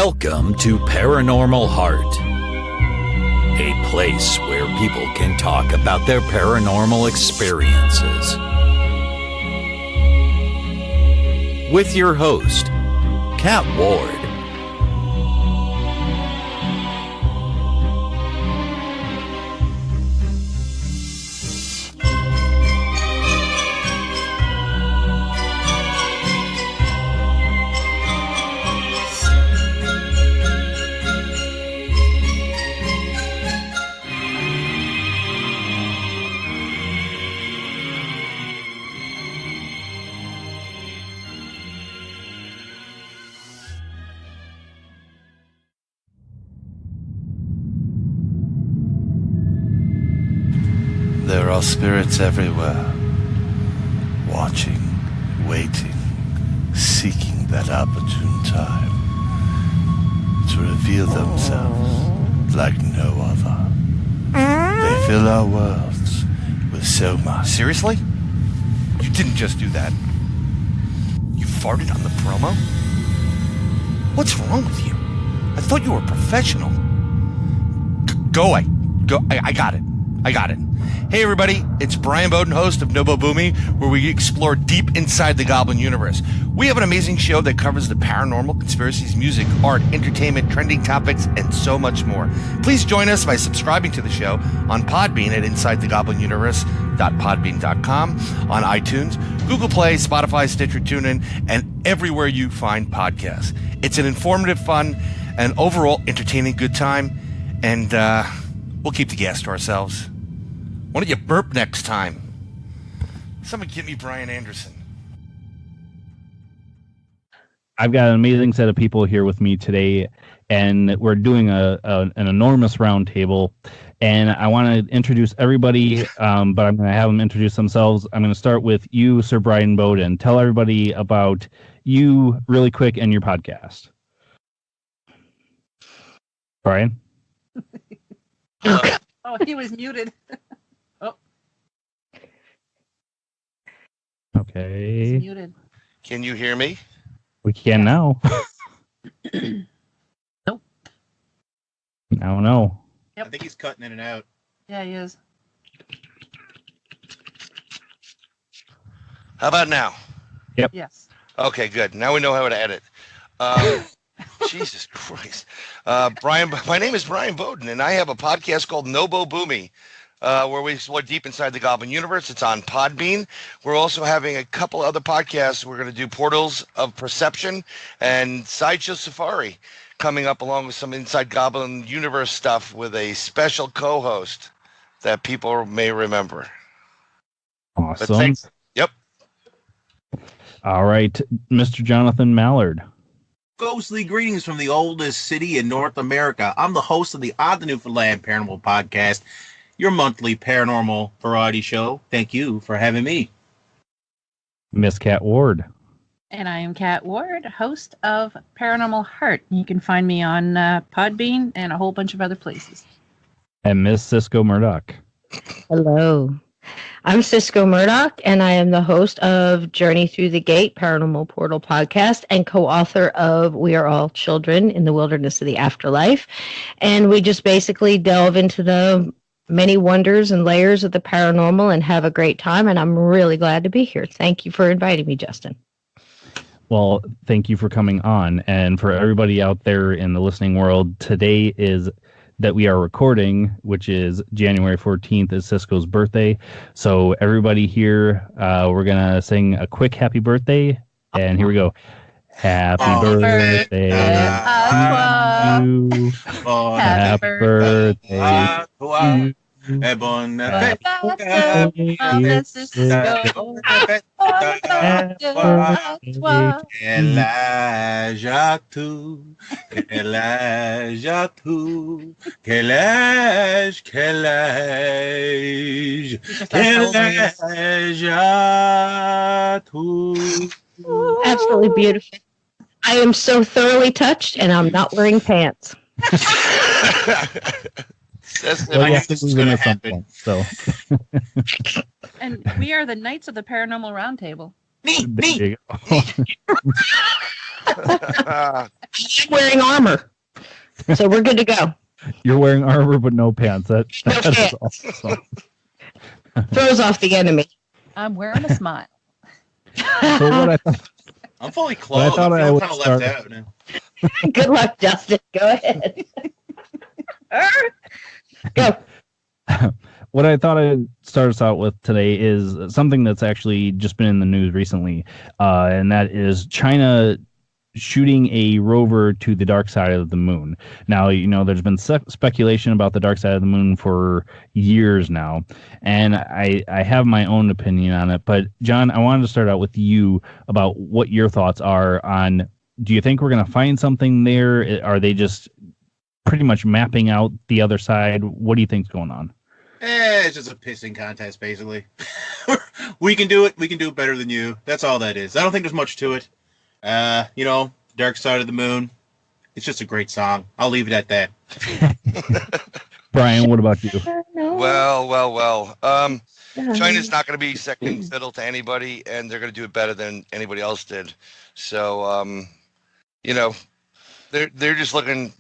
Welcome to Paranormal Heart, a place where people can talk about their paranormal experiences. With your host, Cat Ward. There are spirits everywhere, watching, waiting, seeking that opportune time to reveal themselves like no other. They fill our worlds with so much. Seriously? You didn't just do that. You farted on the promo? What's wrong with you? I thought you were a professional. Go away. Go. I got it. Hey everybody, it's Bryan Bowden, host of NoBoBuMe, where we explore deep inside the Goblin universe. We have an amazing show that covers the paranormal, conspiracies, music, art, entertainment, trending topics, and so much more. Please join us by subscribing to the show on Podbean at InsideTheGoblinUniverse.podbean.com, on iTunes, Google Play, Spotify, Stitcher, TuneIn, and everywhere you find podcasts. It's an informative, fun, and overall entertaining good time, and we'll keep the gas to ourselves. Why don't you burp next time? Someone get me Bryan Anderson. I've got an amazing set of people here with me today, and we're doing an enormous roundtable. And I want to introduce everybody, but I'm going to have them introduce themselves. I'm going to start with you, Sir Bryan Bowden. Tell everybody about you really quick and your podcast. Bryan? Oh, he was muted. Okay. He's muted. Can you hear me? We can now. Nope. No. Yep. I think he's cutting in and out. Yeah, he is. How about now? Yep. Yes. Okay, good. Now we know how to edit. Jesus Christ. Bryan, my name is Bryan Bowden, and I have a podcast called NoBoBuMe, where we explore deep inside the Goblin universe. It's on Podbean. We're also having a couple other podcasts. We're going to do Portals of Perception and Sideshow Safari coming up, along with some Inside Goblin universe stuff with a special co-host that people may remember. Awesome. But thanks. Yep. All right, Mr. Jonathan Mallard. Ghostly greetings from the oldest city in North America. I'm the host of the Newfoundland Paranormal Podcast, your monthly paranormal variety show. Thank you for having me. Miss Cat Ward. And I am Cat Ward, host of Paranormal Heart. You can find me on Podbean and a whole bunch of other places. And Miss Sysco Murdoch. Hello. I'm Sysco Murdoch, and I am the host of Journey Through the Gate Paranormal Portal podcast and co-author of We Are All Children in the Wilderness of the Afterlife. And we just basically delve into the many wonders and layers of the paranormal and have a great time. And I'm really glad to be here. Thank you for inviting me, Justin. Well, thank you for coming on. And for everybody out there in the listening world, today is that we are recording, which is January 14th, is Sysco's birthday. So everybody here, we're going to sing a quick happy birthday. And here we go. Happy birthday to you. Happy birthday to you. Absolutely beautiful. I am so thoroughly touched, and I'm not wearing pants. Well, yeah, this is going to happen. So. And we are the Knights of the Paranormal Roundtable. Me. I'm wearing armor, so we're good to go. You're wearing armor but no pants. That is awesome. Throws off the enemy. I'm wearing a smile. So what I thought, I'm fully clothed. I I would feel kind of start- left out now. Good luck, Justin. Go ahead. Go. what I thought I'd start us out with today is something that's actually just been in the news recently, and that is China shooting a rover to the dark side of the moon. Now, there's been speculation about the dark side of the moon for years now, and I have my own opinion on it. But, John, I wanted to start out with you about what your thoughts are on, do you think we're going to find something there? Are they just pretty much mapping out the other side? What do you think's going on? It's just a pissing contest, basically. We can do it. We can do it better than you. That's all that is. I don't think there's much to it. Dark Side of the Moon. It's just a great song. I'll leave it at that. Brian, what about you? Well. China's not going to be second fiddle to anybody, and they're going to do it better than anybody else did. So, they're just looking.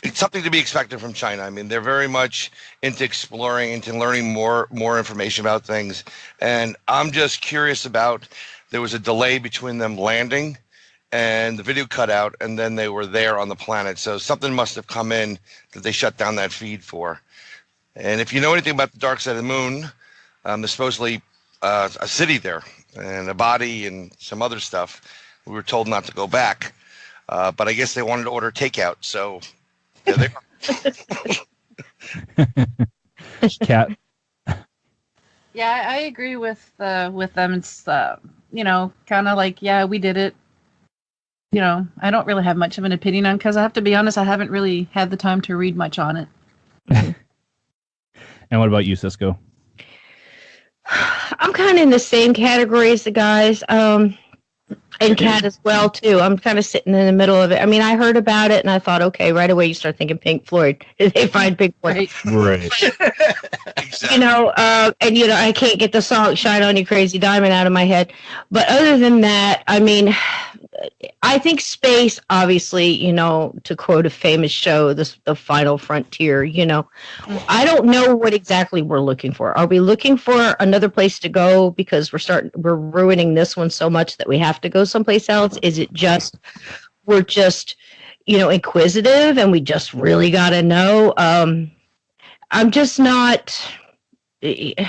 It's something to be expected from China. I mean, they're very much into exploring, into learning more information about things. And I'm just curious about, there was a delay between them landing and the video cut out, and then they were there on the planet. So something must have come in that they shut down that feed for. And if you know anything about the dark side of the moon, there's supposedly a city there and a body and some other stuff. We were told not to go back, but I guess they wanted to order takeout. So there they are. Kat? Yeah, I agree with them. It's kind of like, yeah, we did it. I don't really have much of an opinion on, because I have to be honest, I haven't really had the time to read much on it. And what about you, Sysco? I'm kind of in the same category as the guys, and Kat as well too. I'm kind of sitting in the middle of it. I mean, I heard about it and I thought, okay, right away you start thinking Pink Floyd. Did they find Pink Floyd? Right. Exactly. I can't get the song "Shine On You Crazy Diamond" out of my head. But other than that, I mean, I think space, obviously, to quote a famous show, the final frontier, I don't know what exactly we're looking for. Are we looking for another place to go because we're ruining this one so much that we have to go someplace else? Is it just, we're just, inquisitive and we just really got to know? I'm just not, I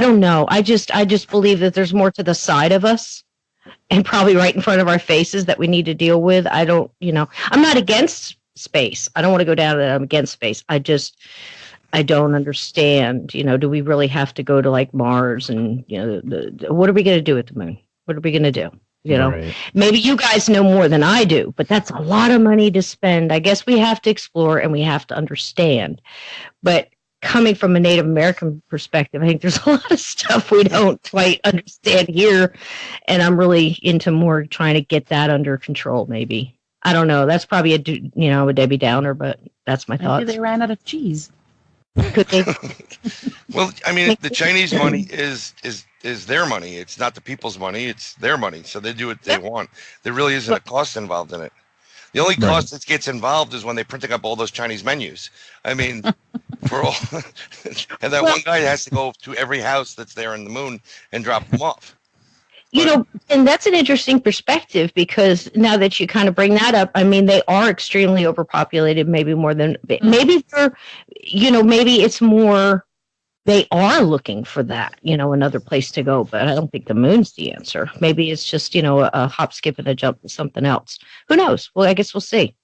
don't know. I just believe that there's more to the side of us, and probably right in front of our faces, that we need to deal with. I'm not against space. I don't want to go down that I'm against space. I don't understand, do we really have to go to like Mars, and, what are we going to do at the moon? What are we going to do? Right. Maybe you guys know more than I do, but that's a lot of money to spend. I guess we have to explore and we have to understand. But coming from a Native American perspective, I think there's a lot of stuff we don't quite understand here, and I'm really into more trying to get that under control. Maybe, I don't know. That's probably a Debbie Downer, but that's my thoughts. Maybe they ran out of cheese. Could they? Well, I mean, the Chinese money is their money. It's not the people's money. It's their money. So they do what they want. There really isn't a cost involved in it. The only cost that gets involved is when they're printing up all those Chinese menus. I mean, and that one guy has to go to every house that's there in the moon and drop them off. And that's an interesting perspective, because now that you kind of bring that up, I mean, they are extremely overpopulated, maybe more than, maybe it's more, they are looking for that, another place to go, but I don't think the moon's the answer. Maybe it's just, a hop, skip, and a jump to something else. Who knows? Well, I guess we'll see.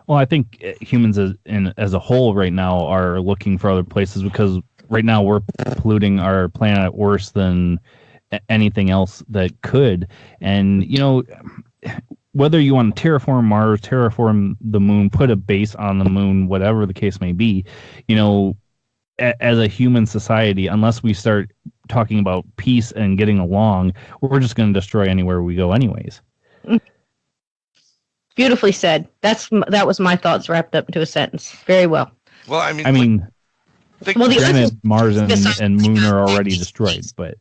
Well, I think humans as a whole right now are looking for other places, because right now we're polluting our planet worse than anything else that could. And, whether you want to terraform Mars, terraform the moon, put a base on the moon, whatever the case may be, as a human society, unless we start talking about peace and getting along, we're just going to destroy anywhere we go anyways. Beautifully said. That was my thoughts wrapped up into a sentence. Very well. Well, granted, Mars and moon are already destroyed, but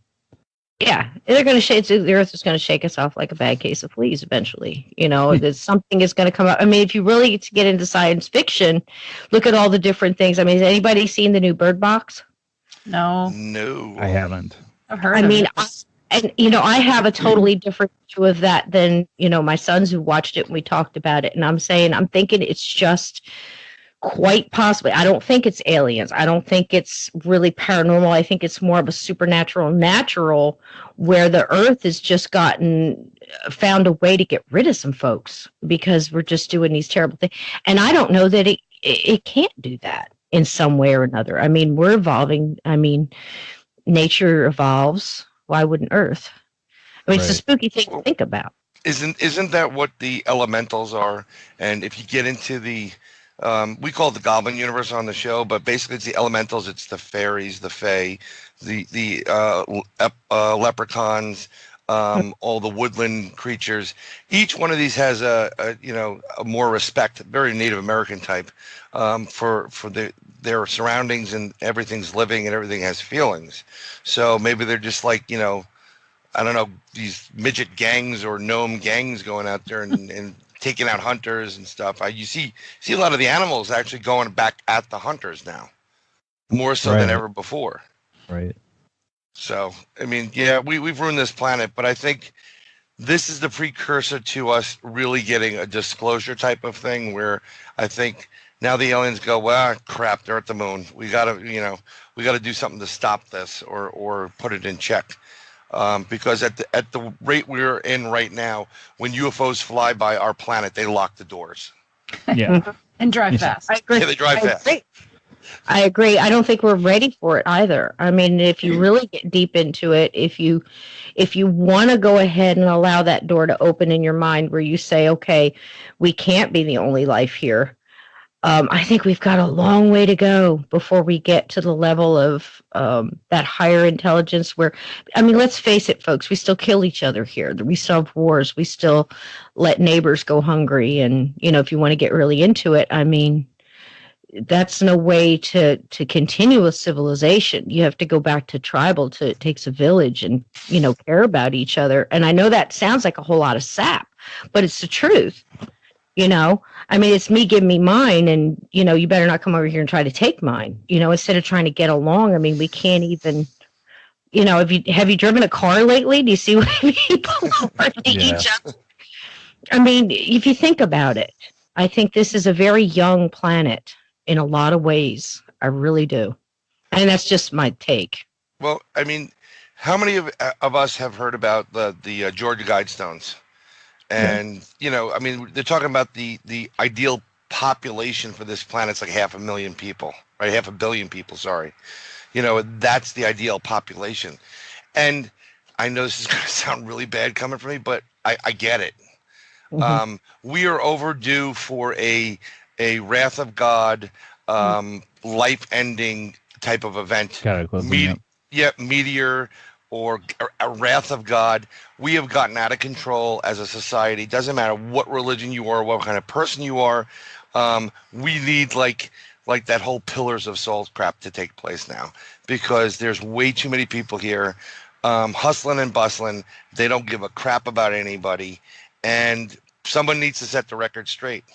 Yeah, they're going to shake. The Earth is going to shake us off like a bad case of fleas eventually. There's something is going to come up. I mean, if you really get into science fiction, look at all the different things. I mean, has anybody seen the new Bird Box? No, I haven't. I've heard. I mean, I have a totally different view of that than my sons who watched it and we talked about it. And I'm thinking it's just quite possibly. I don't think it's aliens. I don't think it's really paranormal. I think it's more of a supernatural, natural, where the Earth has just found a way to get rid of some folks because we're just doing these terrible things. And I don't know that it can't do that in some way or another. I mean, we're evolving. I mean, nature evolves. Why wouldn't Earth? I mean, It's a spooky thing to think about. Isn't that what the elementals are? And if you get into the we call it the Goblin universe on the show, but basically it's the elementals. It's the fairies, the fae, the leprechauns, all the woodland creatures. Each one of these has a more respect, very Native American type, for their surroundings, and everything's living and everything has feelings. So maybe they're just like, I don't know, these midget gangs or gnome gangs going out there and taking out hunters and stuff. You see a lot of the animals actually going back at the hunters now, more so than ever before. Right. So, I mean, yeah, we've ruined this planet, but I think this is the precursor to us really getting a disclosure type of thing where I think now the aliens go, well, crap, they're at the moon. We gotta do something to stop this or put it in check. Because at the rate we're in right now, when UFOs fly by our planet, they lock the doors. Yeah. And drive fast. I agree. Yeah, they drive fast. I agree. I don't think we're ready for it either. I mean, if you really get deep into it, if you want to go ahead and allow that door to open in your mind where you say, okay, we can't be the only life here. I think we've got a long way to go before we get to the level of that higher intelligence where, I mean, let's face it, folks, we still kill each other here. We still have wars. We still let neighbors go hungry. And, if you want to get really into it, I mean, that's no way to continue a civilization. You have to go back to tribal. It takes a village and, care about each other. And I know that sounds like a whole lot of sap, but it's the truth. I mean, it's me, give me mine, and, you better not come over here and try to take mine, instead of trying to get along. I mean, we can't even, have you driven a car lately? Do you see what people are to each other? I mean, if you think about it, I think this is a very young planet in a lot of ways. I really do. And that's just my take. Well, I mean, how many of us have heard about the Georgia Guidestones? And, I mean, they're talking about the ideal population for this planet's like 500,000 people, right? 500 million people, sorry. That's the ideal population. And I know this is going to sound really bad coming from me, but I get it. Mm-hmm. We are overdue for a Wrath of God, life-ending type of event. Meteor or a Wrath of God. We have gotten out of control as a society. Doesn't matter what religion you are, what kind of person you are. We need like that whole Pillars of Salt crap to take place now, because there's way too many people here, hustling and bustling. They don't give a crap about anybody, and someone needs to set the record straight.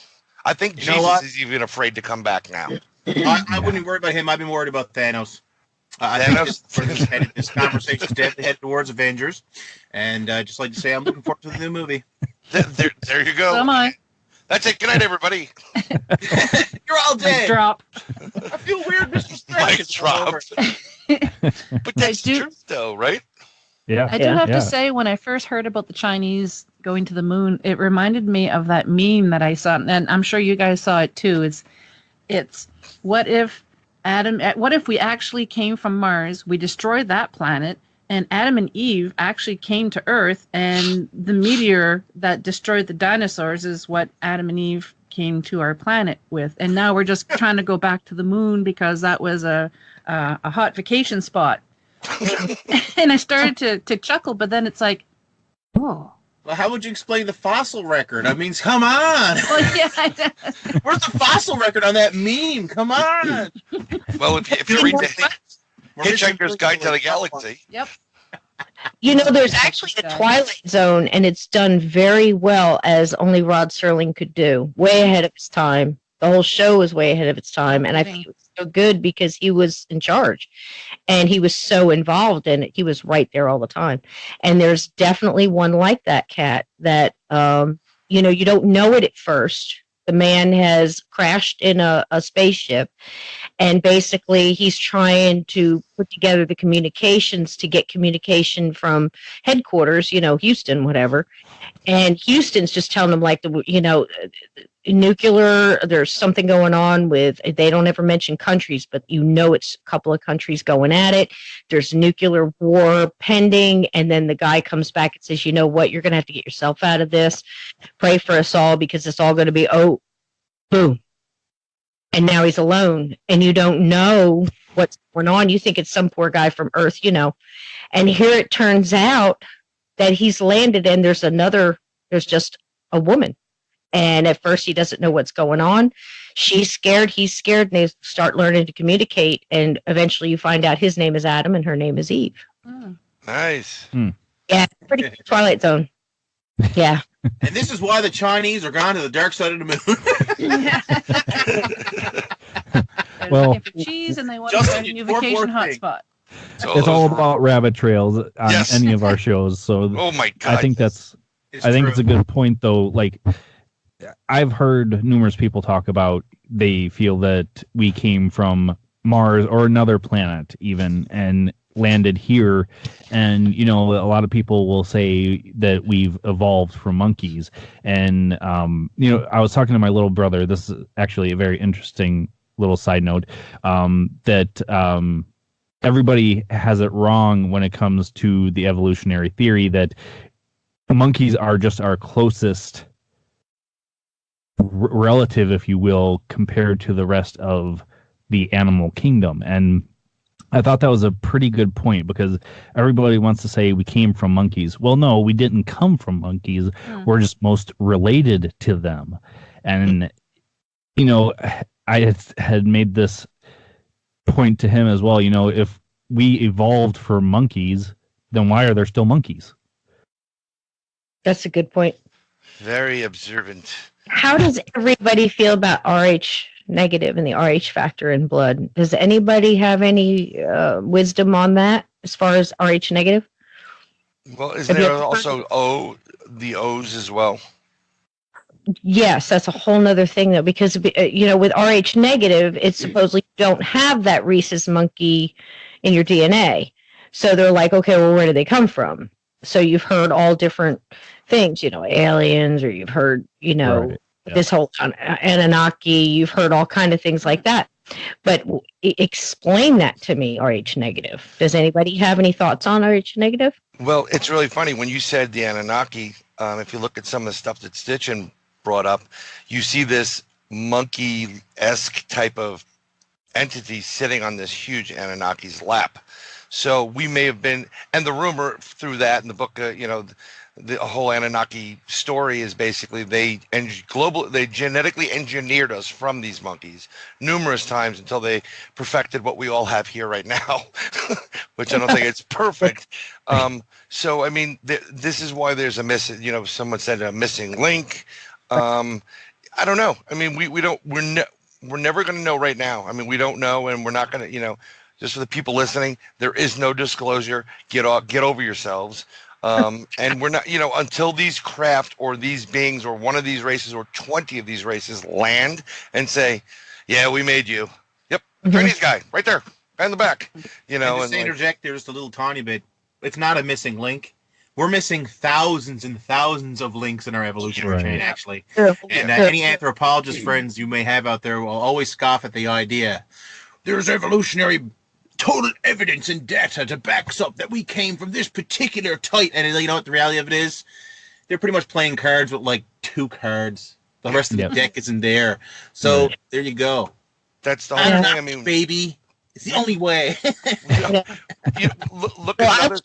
I think Jesus is even afraid to come back now. I wouldn't worry about him. I've been worried about Thanos. I think this conversation is definitely headed towards Avengers, and I'd just like to say I'm looking forward to the new movie. There you go. So am I. That's it. Good night, everybody. You're all dead. Drop. I feel weird, Mr. Strange. Mic drop. But that's the truth, though, right? Yeah. I do have to say, when I first heard about the Chinese going to the moon, it reminded me of that meme that I saw, and I'm sure you guys saw it too. It's what if we actually came from Mars, we destroyed that planet, and Adam and Eve actually came to Earth, and the meteor that destroyed the dinosaurs is what Adam and Eve came to our planet with. And now we're just trying to go back to the moon because that was a hot vacation spot. And I started to chuckle, but then it's like, oh. Well, how would you explain the fossil record? I mean, come on. Well, yeah. Where's the fossil record on that meme? Come on. Well, if you read the Hitchhiker's Guide to the Galaxy. Yep. There's actually the Twilight Zone, and it's done very well, as only Rod Serling could do. Way ahead of his time. The whole show was way ahead of its time, and I think it was so good because he was in charge, and he was so involved in it. He was right there all the time. And there's definitely one like that, Cat, that you don't know it at first. The man has crashed in a spaceship, and basically he's trying to put together the communications to get communication from headquarters, Houston, whatever. And Houston's just telling him, like, nuclear, there's something going on with, they don't ever mention countries, but it's a couple of countries going at it. There's nuclear war pending. And then the guy comes back and says, you know what, you're going to have to get yourself out of this. Pray for us all, because it's all going to be, boom. And now he's alone, and you don't know what's going on. You think it's some poor guy from Earth, And here it turns out that he's landed, and there's just a woman. And at first he doesn't know what's going on. She's scared, he's scared, and they start learning to communicate. And eventually you find out his name is Adam and her name is Eve. Nice. Yeah, pretty Twilight Zone. Yeah. And this is why the Chinese are gone to the dark side of the moon. They're looking for cheese, and they want to find a new vacation hotspot. It's all about rabbit trails on any of our shows. So oh my God. I think it's a good point, though. Like, I've heard numerous people talk about, they feel that we came from Mars or another planet even, and landed here. And a lot of people will say that we've evolved from monkeys. And I was talking to my little brother. This is actually a very interesting little side note, that everybody has it wrong when it comes to the evolutionary theory that monkeys are just our closest relative, if you will, compared to the rest of the animal kingdom. And I thought that was a pretty good point, because everybody wants to say we came from monkeys. Well, no, we didn't come from monkeys. We're just most related to them. And, I had made this point to him as well. If we evolved for monkeys, then why are there still monkeys? That's a good point. Very observant. How does everybody feel about RH negative and the RH factor in blood? Does anybody have any wisdom on that as far as RH negative? Well, isn't there also the O's as well? Yes, that's a whole nother thing, though, because with RH negative, it's supposedly you don't have that rhesus monkey in your DNA. So they're like, okay, well, where do they come from? So you've heard all different things, aliens, or you've heard, Right. Yeah. This whole Anunnaki, you've heard all kind of things like that. But explain that to me, RH negative. Does anybody have any thoughts on RH negative? Well, it's really funny when you said the Anunnaki. If you look at some of the stuff that Stitchin brought up, you see this monkey-esque type of entity sitting on this huge Anunnaki's lap. So we may have been, and the rumor through that in the book, the whole Anunnaki story is basically they genetically engineered us from these monkeys numerous times until they perfected what we all have here right now, which I don't think it's perfect. So I mean, this is why there's a missing. Someone said a missing link. I don't know. I mean, we're never going to know right now. I mean, we don't know, and we're not going to. Just for the people listening, there is no disclosure. Get over yourselves. And we're not, until these craft or these beings or one of these races or 20 of these races land and say, yeah, we made you. Yep. Chinese guy right there, guy in the back, And just interject there just a little tiny bit. It's not a missing link. We're missing thousands and thousands of links in our evolutionary chain, actually. And any anthropologist friends you may have out there will always scoff at the idea. There's evolutionary total evidence and data to back us up that we came from this particular type. And you know what the reality of it is? They're pretty much playing cards with like 2 cards. The rest of the deck isn't there. So there you go. That's the whole thing. I mean, baby, it's the only way. Look at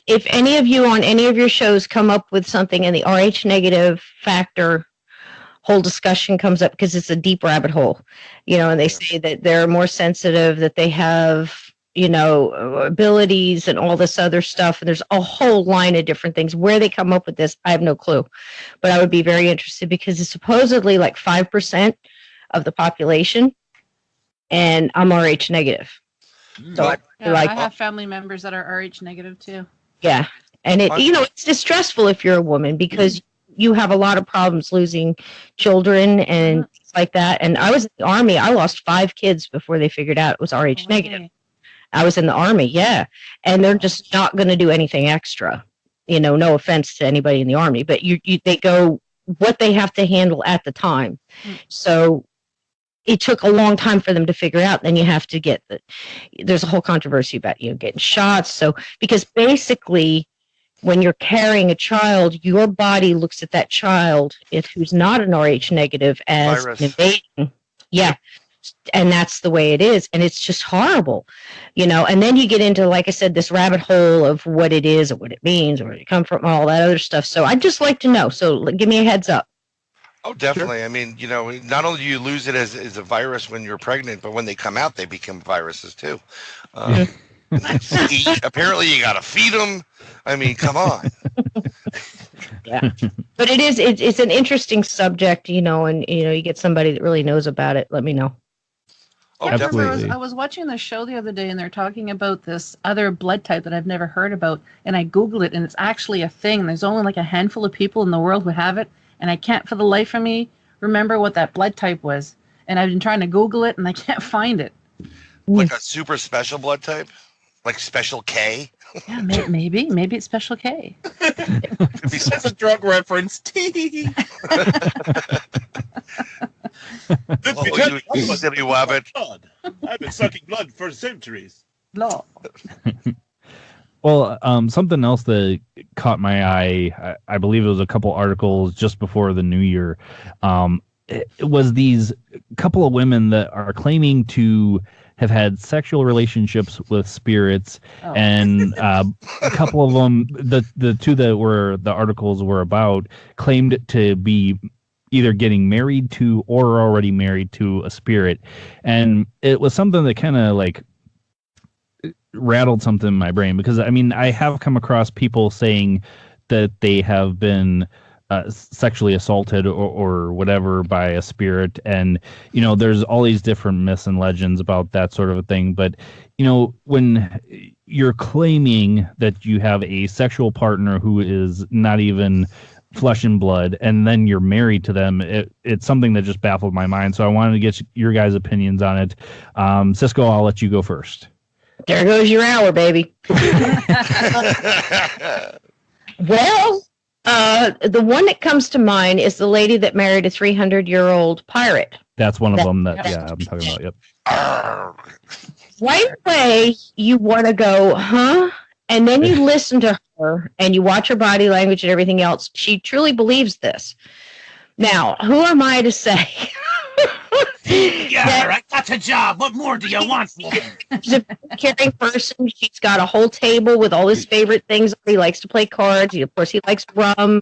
if any of you on any of your shows come up with something and the RH negative factor whole discussion comes up, because it's a deep rabbit hole, and they say that they're more sensitive, that they have abilities and all this other stuff. And there's a whole line of different things. Where they come up with this, I have no clue. But I would be very interested because it's supposedly like 5% of the population, and I'm Rh negative. So I have family members that are Rh negative too. Yeah. And it's distressful if you're a woman because you have a lot of problems losing children and things like that. And I was in the Army. I lost 5 kids before they figured out it was Rh negative. I was in the Army, yeah. And they're just not going to do anything extra. No offense to anybody in the Army, but they go what they have to handle at the time. So it took a long time for them to figure out. Then you have to get there's a whole controversy about getting shots. So because basically when you're carrying a child, your body looks at that child who's not an Rh negative as an invasion. Yeah. And that's the way it is. And it's just horrible, and then you get into, like I said, this rabbit hole of what it is or what it means or where you come from, all that other stuff. So I'd just like to know. So give me a heads up. Oh, definitely. Sure. I mean, not only do you lose it as a virus when you're pregnant, but when they come out, they become viruses too. Apparently, you got to feed them. I mean, come on. Yeah, but it's an interesting subject, and you get somebody that really knows about it. Let me know. Oh, definitely. I was watching the show the other day, and they're talking about this other blood type that I've never heard about, and I Googled it, and it's actually a thing. There's only like a handful of people in the world who have it, and I can't for the life of me remember what that blood type was. And I've been trying to Google it, and I can't find it. Like a super special blood type? Like Special K? Yeah, maybe it's Special K. That's a drug reference. You silly wabbit. I've been sucking blood for centuries. Law. Well, something else that caught my eye, I believe it was a couple articles just before the new year. It was these couple of women that are claiming to have had sexual relationships with spirits, and a couple of them, the two that were the articles were about, claimed to be either getting married to or already married to a spirit. And it was something that kind of like rattled something in my brain, because I mean, I have come across people saying that they have been sexually assaulted or whatever by a spirit, and there's all these different myths and legends about that sort of a thing. But when you're claiming that you have a sexual partner who is not even flesh and blood, and then you're married to them, it's something that just baffled my mind. So I wanted to get your guys' opinions on it. Sysco, I'll let you go first. There goes your hour, baby. Well, the one that comes to mind is the lady that married a 300-year-old pirate. That's one of them that, I'm talking about, yep. Right away, you want to go, huh? And then you listen to her, and you watch her body language and everything else. She truly believes this. Now, who am I to say? Yeah, I got a job. What more do you want from me? She's a caring person. She's got a whole table with all his favorite things. He likes to play cards. Of course, he likes rum.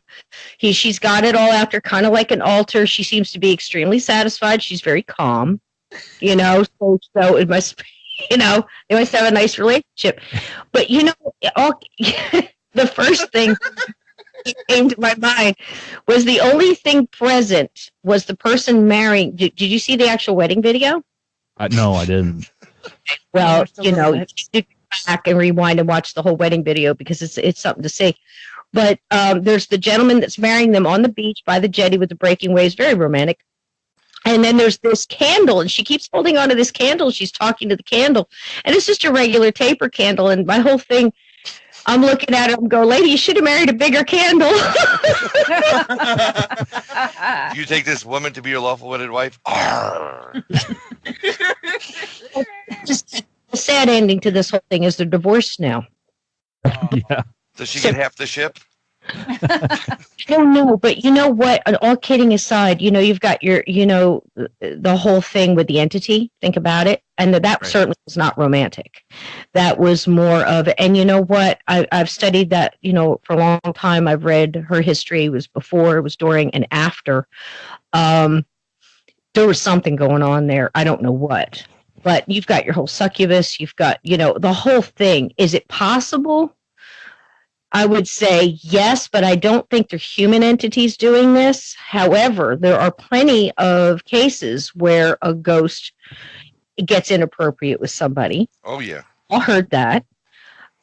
She's got it all after, kind of like an altar. She seems to be extremely satisfied. She's very calm, so it must be, they must have a nice relationship. But, the first thing that came to my mind was the only thing present was the person marrying. Did you see the actual wedding video? No, I didn't. Well, you go back and rewind and watch the whole wedding video because it's something to see. But there's the gentleman that's marrying them on the beach by the jetty with the breaking waves, very romantic. And then there's this candle, and she keeps holding on to this candle. She's talking to the candle, and it's just a regular taper candle. And my whole thing, I'm looking at it and go, lady, you should have married a bigger candle. You take this woman to be your lawful wedded wife? Just a sad ending to this whole thing is they're divorced now. Yeah. Does she get half the ship? I don't know, but you know what? All kidding aside, you've got your, the whole thing with the entity. Think about it. And that certainly was not romantic. That was more of, and you know what? I've studied that, for a long time. I've read her history. It was before, it was during, and after. There was something going on there. I don't know what. But you've got your whole succubus. You've got, the whole thing. Is it possible? I would say yes, but I don't think they're human entities doing this. However, there are plenty of cases where a ghost gets inappropriate with somebody. Oh, yeah. I heard that.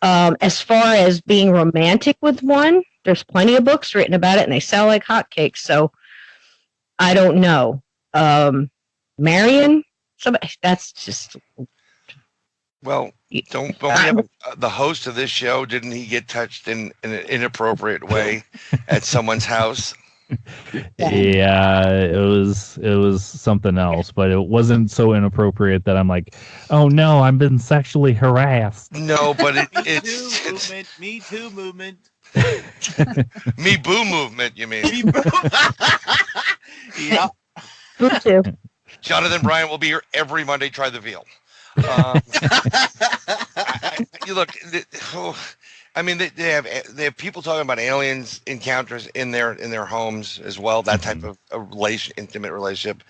As far as being romantic with one, there's plenty of books written about it, and they sell like hotcakes. So I don't know. Marion, somebody, that's just. Well, don't we have the host of this show? Didn't he get touched in an inappropriate way at someone's house? Yeah, it was something else, but it wasn't so inappropriate that I'm like, oh no, I've been sexually harassed. No, but it's Me Too movement. Me Boo movement, you mean? Me Boo. Yeah. Boo too. Jonathan Bryan will be here every Monday. Try the veal. I mean, they have people talking about aliens encounters in their homes as well. That type of intimate relationship.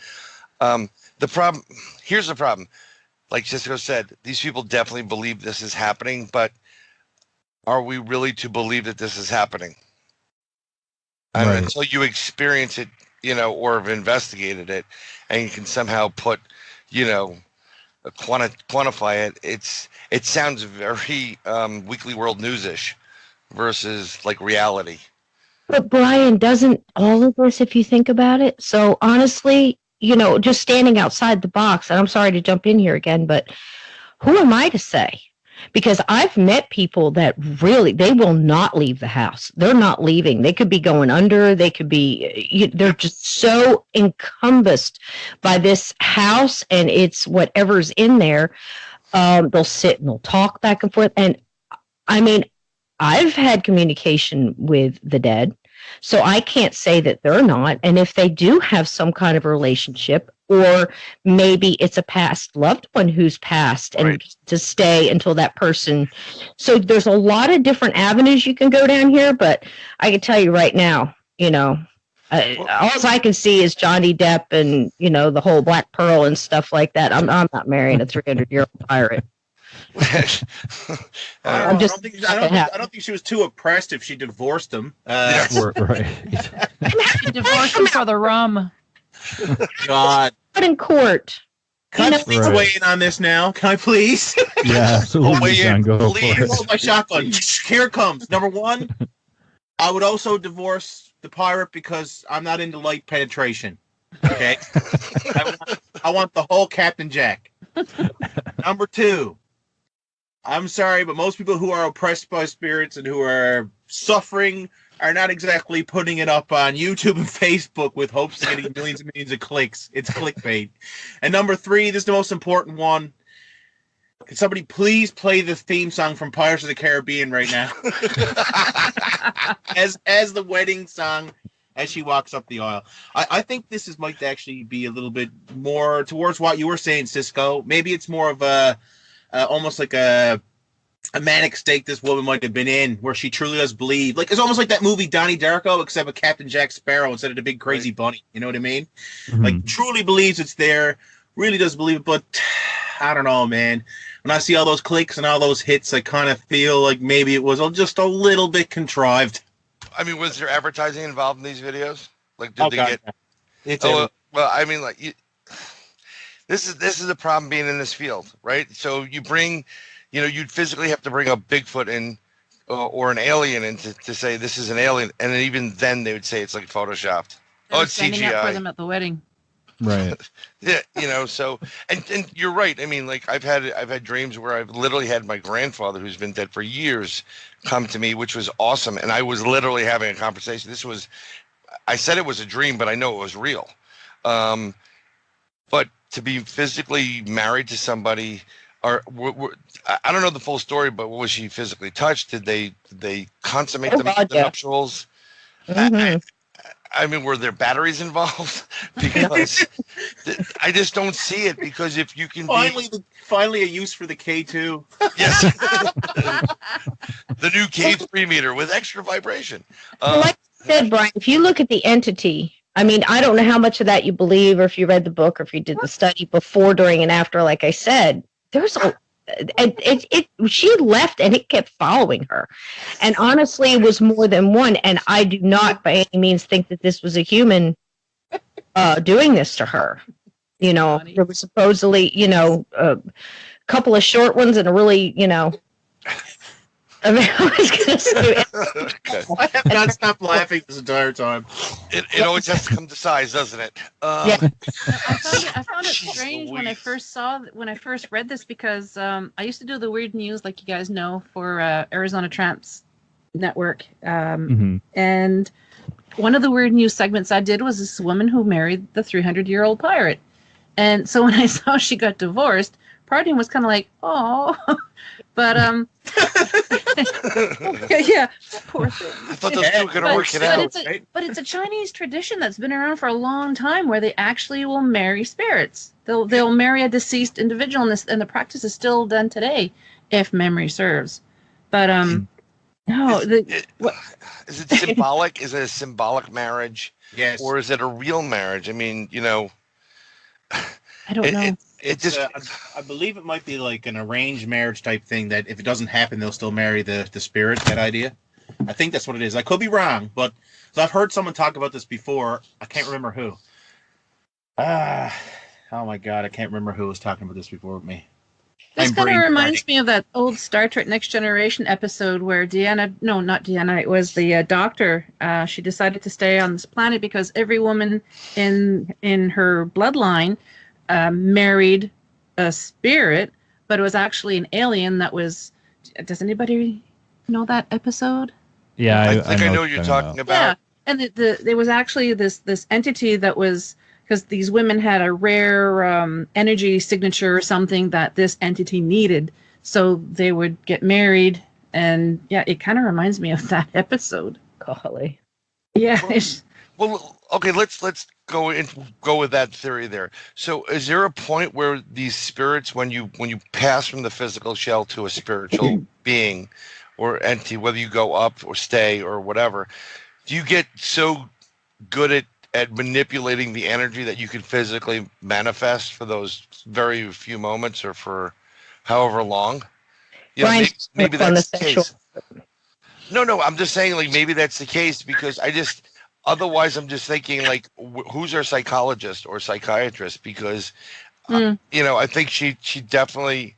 Here's the problem. Like Sysco said, these people definitely believe this is happening, but are we really to believe that this is happening? I mean, until you experience it, or have investigated it, and you can somehow put, quantify it. It sounds very Weekly World News-ish versus like reality. But Bryan, doesn't all of this, if you think about it? So honestly, just standing outside the box, and I'm sorry to jump in here again, but who am I to say? Because I've met people that really, they will not leave the house. They're not leaving. They could be going under. They could be, they're just so encompassed by this house and it's whatever's in there. They'll sit and they'll talk back and forth. And I mean, I've had communication with the dead, so I can't say that they're not. And if they do have some kind of a relationship, or maybe it's a past loved one who's passed and to stay until that person. So there's a lot of different avenues you can go down here, but I can tell you right now, all I can see is Johnny Depp and, the whole Black Pearl and stuff like that. I'm not marrying a 300-year-old pirate. I don't think she was too oppressed if she divorced him. Right. She divorced him for the rum. God. But in court. Can I please weigh in on this now? Can I please? Yeah, absolutely. Weigh in, please. Hold my shotgun. Here it comes. Number one, I would also divorce the pirate because I'm not into light penetration. Okay? I want the whole Captain Jack. Number two, I'm sorry, but most people who are oppressed by spirits and who are suffering are not exactly putting it up on YouTube and Facebook with hopes of getting millions and millions of clicks. It's clickbait. And number three, this is the most important one. Can somebody please play the theme song from Pirates of the Caribbean right now? as the wedding song as she walks up the aisle. I think this might actually be a little bit more towards what you were saying, Sysco. Maybe it's more of a almost like a manic state this woman might have been in, where she truly does believe. Like, it's almost like that movie Donnie Darko, except with Captain Jack Sparrow instead of the big crazy bunny. You know what I mean? Mm-hmm. Like, truly believes it's there, really does believe it, but I don't know, man. When I see all those clicks and all those hits, I kind of feel like maybe it was just a little bit contrived. I mean, was there advertising involved in these videos? Like, did they get? It's well, I mean, like, this is a problem being in this field, right? So you bring. You'd physically have to bring a Bigfoot in or an alien in to say this is an alien. And then even then they would say it's like photoshopped. It's standing CGI. up for them at the wedding. Right. Yeah, so and you're right. I mean, like I've had dreams where I've literally had my grandfather, who's been dead for years, come to me, which was awesome. And I was literally having a conversation. I said it was a dream, but I know it was real. But to be physically married to somebody, or I don't know the full story, but was she physically touched? Did they consummate the nuptials? Mm-hmm. I mean, were there batteries involved? Because I just don't see it. Because if you can finally a use for the K2. Yes, the new K3 meter with extra vibration. Like I said, Bryan, if you look at the entity I mean, I don't know how much of that you believe, or if you read the book, or if you did the study before, during, and after. Like I said, there's she left and it kept following her. And honestly, it was more than one. And I do not by any means think that this was a human doing this to her. You know, there was supposedly, you know, a couple of short ones and a really, you know, I mean, I was going to say, I have not stopped laughing this entire time. It always has to come to size, doesn't it? Yeah. I found it strange when I first read this, because I used to do the weird news, like you guys know, for Arizona Tramps Network, and one of the weird news segments I did was this woman who married the 300-year-old pirate, and so when I saw she got divorced, part of me was kind of like, oh, but yeah, poor thing. I thought those two were going to work it out. But it's a Chinese tradition that's been around for a long time, where they actually will marry spirits. They'll marry a deceased individual, and the practice is still done today, if memory serves. But no, is it symbolic? Is it a symbolic marriage? Yes. Or is it a real marriage? I mean, you know, I don't know. It's just, I believe it might be like an arranged marriage type thing, that if it doesn't happen, they'll still marry the spirit, that idea. I think that's what it is. I could be wrong, but so I've heard someone talk about this before. I can't remember who. Oh my God, I can't remember who was talking about this before with me. This kind of reminds me of that old Star Trek Next Generation episode where not Deanna, it was the doctor. She decided to stay on this planet because every woman in her bloodline married a spirit, but it was actually an alien that was. Does anybody know that episode? Yeah, I think I know what you're talking about. Yeah, and there was actually this entity that was, because these women had a rare energy signature or something that this entity needed, so they would get married, and yeah, it kind of reminds me of that episode. Golly. Yeah. Well, okay, let's go with that theory there. So, is there a point where these spirits, when you pass from the physical shell to a spiritual being or entity, whether you go up or stay or whatever, do you get so good at manipulating the energy that you can physically manifest for those very few moments or for however long? You know, maybe that's the case. No, I'm just saying, like, maybe that's the case, because otherwise I'm just thinking, like, who's our psychologist or psychiatrist? Because, you know, I think she definitely,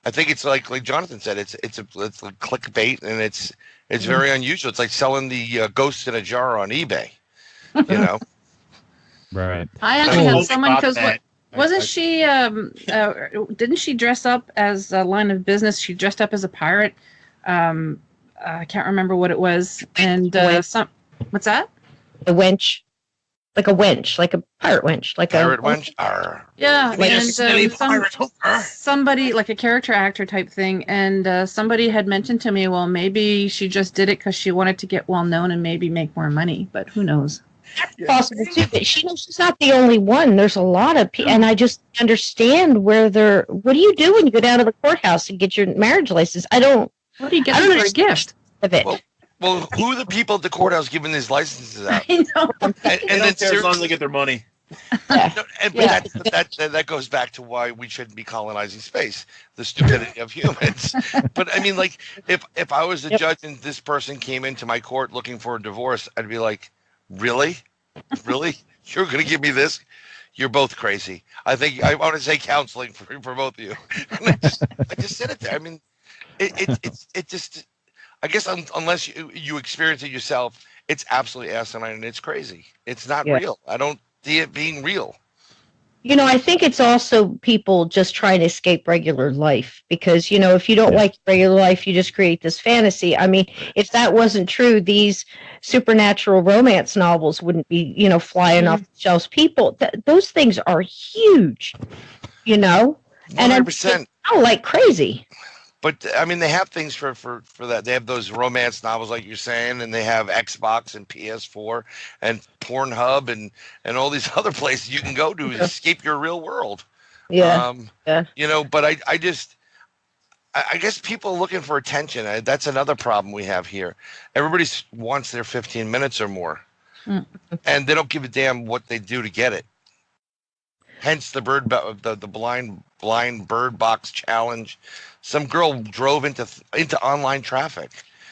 I think it's like Jonathan said, it's like clickbait, and it's very unusual. It's like selling the ghost in a jar on eBay, you know? Right. I actually had someone, because wasn't she? Didn't she dress up as a line of business? She dressed up as a pirate. I can't remember what it was. And what's that? A wench, like a pirate wench, like pirate a wench. Yeah, and somebody, like a character actor type thing, and somebody had mentioned to me, well, maybe she just did it because she wanted to get well known and maybe make more money, but who knows? Possible too, but she's not the only one. There's a lot of people, and I just understand where they're. What do you do when you go down to the courthouse and get your marriage license? What do you get for a gift of it? Well, who are the people at the courthouse giving these licenses out? I know. And then as long as they get their money. That goes back to why we shouldn't be colonizing space, the stupidity of humans. But I mean, like, if I was the judge and this person came into my court looking for a divorce, I'd be like, really? You're going to give me this? You're both crazy. I think I want to say counseling for both of you. I just said it there. I mean, it just, I guess unless you experience it yourself, it's absolutely asinine and it's crazy. It's not real. I don't see it being real. You know, I think it's also people just trying to escape regular life, because, you know, if you don't like regular life, you just create this fantasy. I mean, if that wasn't true, these supernatural romance novels wouldn't be, you know, flying off the shelves. People, those things are huge, you know, 100%. And I'm like crazy. But I mean, they have things for that. They have those romance novels, like you're saying, and they have Xbox and PS4 and Pornhub and all these other places you can go to escape your real world. Yeah. You know, but I guess people are looking for attention. That's another problem we have here. Everybody wants their 15 minutes or more. and they don't give a damn what they do to get it. Hence the the blind bird box challenge. Some girl drove into online traffic.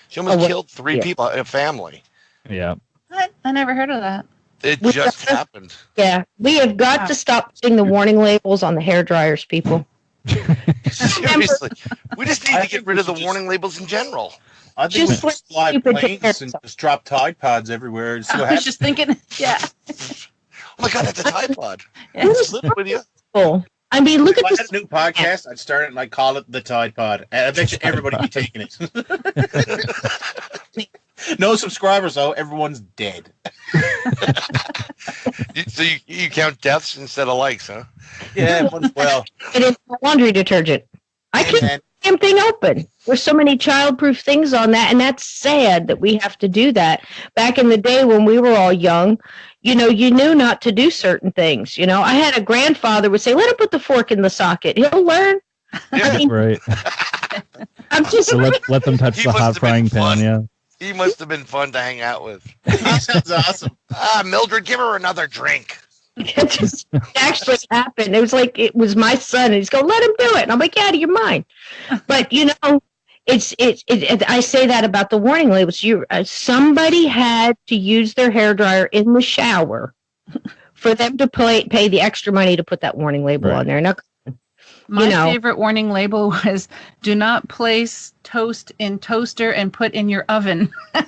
She almost killed 3 people in a family. Yeah. What? I never heard of that. It just happened. Yeah, we have got to stop putting the warning labels on the hair dryers, people. Seriously, we just need to get rid of the warning labels in general. I think we should fly planes and just drop Tide Pods everywhere and see what I was happens. just thinking, yeah. Oh my God, that's a Tide Pod. Yeah. Just live with you. I mean, look If at I this. had a new podcast, I'd start it and I'd call it the Tide Pod. And I bet you everybody would be taking it. No subscribers, though. Everyone's dead. So you count deaths instead of likes, huh? Yeah, well. It is laundry detergent. I keep the damn thing open. There's so many childproof things on that, and that's sad that we have to do that. Back in the day when we were all young, you knew not to do certain things. I had a grandfather would say, "Let him put the fork in the socket. He'll learn." I mean, Right. I'm just So let them touch He the must hot have been frying fun. pan. Yeah. He must have been fun to hang out with. He sounds awesome. Mildred, give her another drink. it just actually happened. It was my son, and he's going, "Let him do it." And I'm like, "Get out of your mind." But it's I say that about the warning labels. Somebody had to use their hairdryer in the shower for them to pay the extra money to put that warning label on there. Now, My favorite warning label was, "Do not place toast in toaster and put in your oven." I'm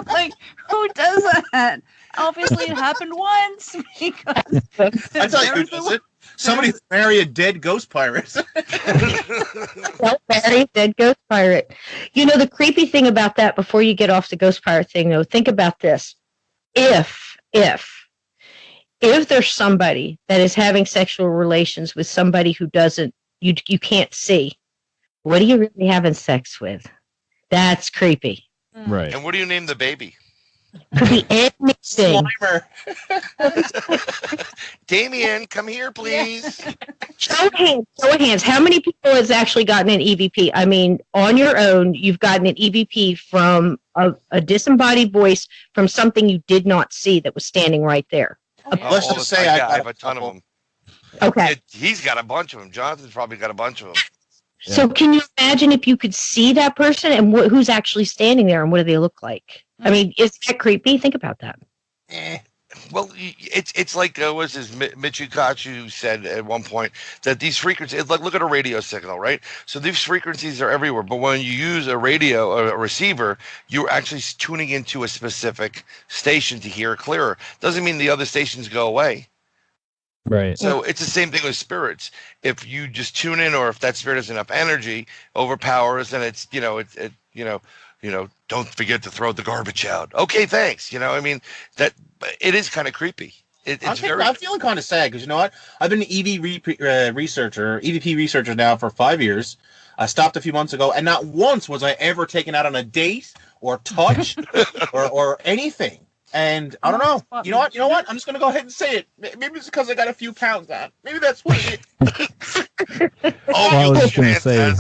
like, who does that? Obviously, it happened once because I tell you who does it. Somebody marry a dead ghost pirate. Don't marry a dead ghost pirate. The creepy thing about that, before you get off the ghost pirate thing, though, think about this. If there's somebody that is having sexual relations with somebody who you can't see, what are you really having sex with? That's creepy. Right. And what do you name the baby? Could be anything. Slimer. Damien, come here, please. Show of hands. How many people has actually gotten an EVP? I mean, on your own, you've gotten an EVP from a disembodied voice from something you did not see that was standing right there. Let's just say I have a ton of them. Okay. He's got a bunch of them. Jonathan's probably got a bunch of them. So can you imagine if you could see that person and who's actually standing there and what do they look like? I mean, is that creepy? Think about that. Well, it's like was his Michikachu said at one point that these frequencies, it's like, look at a radio signal, right? So these frequencies are everywhere, but when you use a radio or a receiver, you're actually tuning into a specific station to hear clearer. Doesn't mean the other stations go away. Right. So it's the same thing with spirits. If you just tune in, or if that spirit has enough energy, overpowers, and it's don't forget to throw the garbage out. Okay, thanks. I mean, that it is kind of creepy. I'm feeling kind of sad because you know what? I've been an EVP researcher now for 5 years. I stopped a few months ago, and not once was I ever taken out on a date or touched or anything. And I don't know. You know what? I'm just going to go ahead and say it. Maybe it's because I got a few pounds on. Maybe that's what it is. I was just going to say,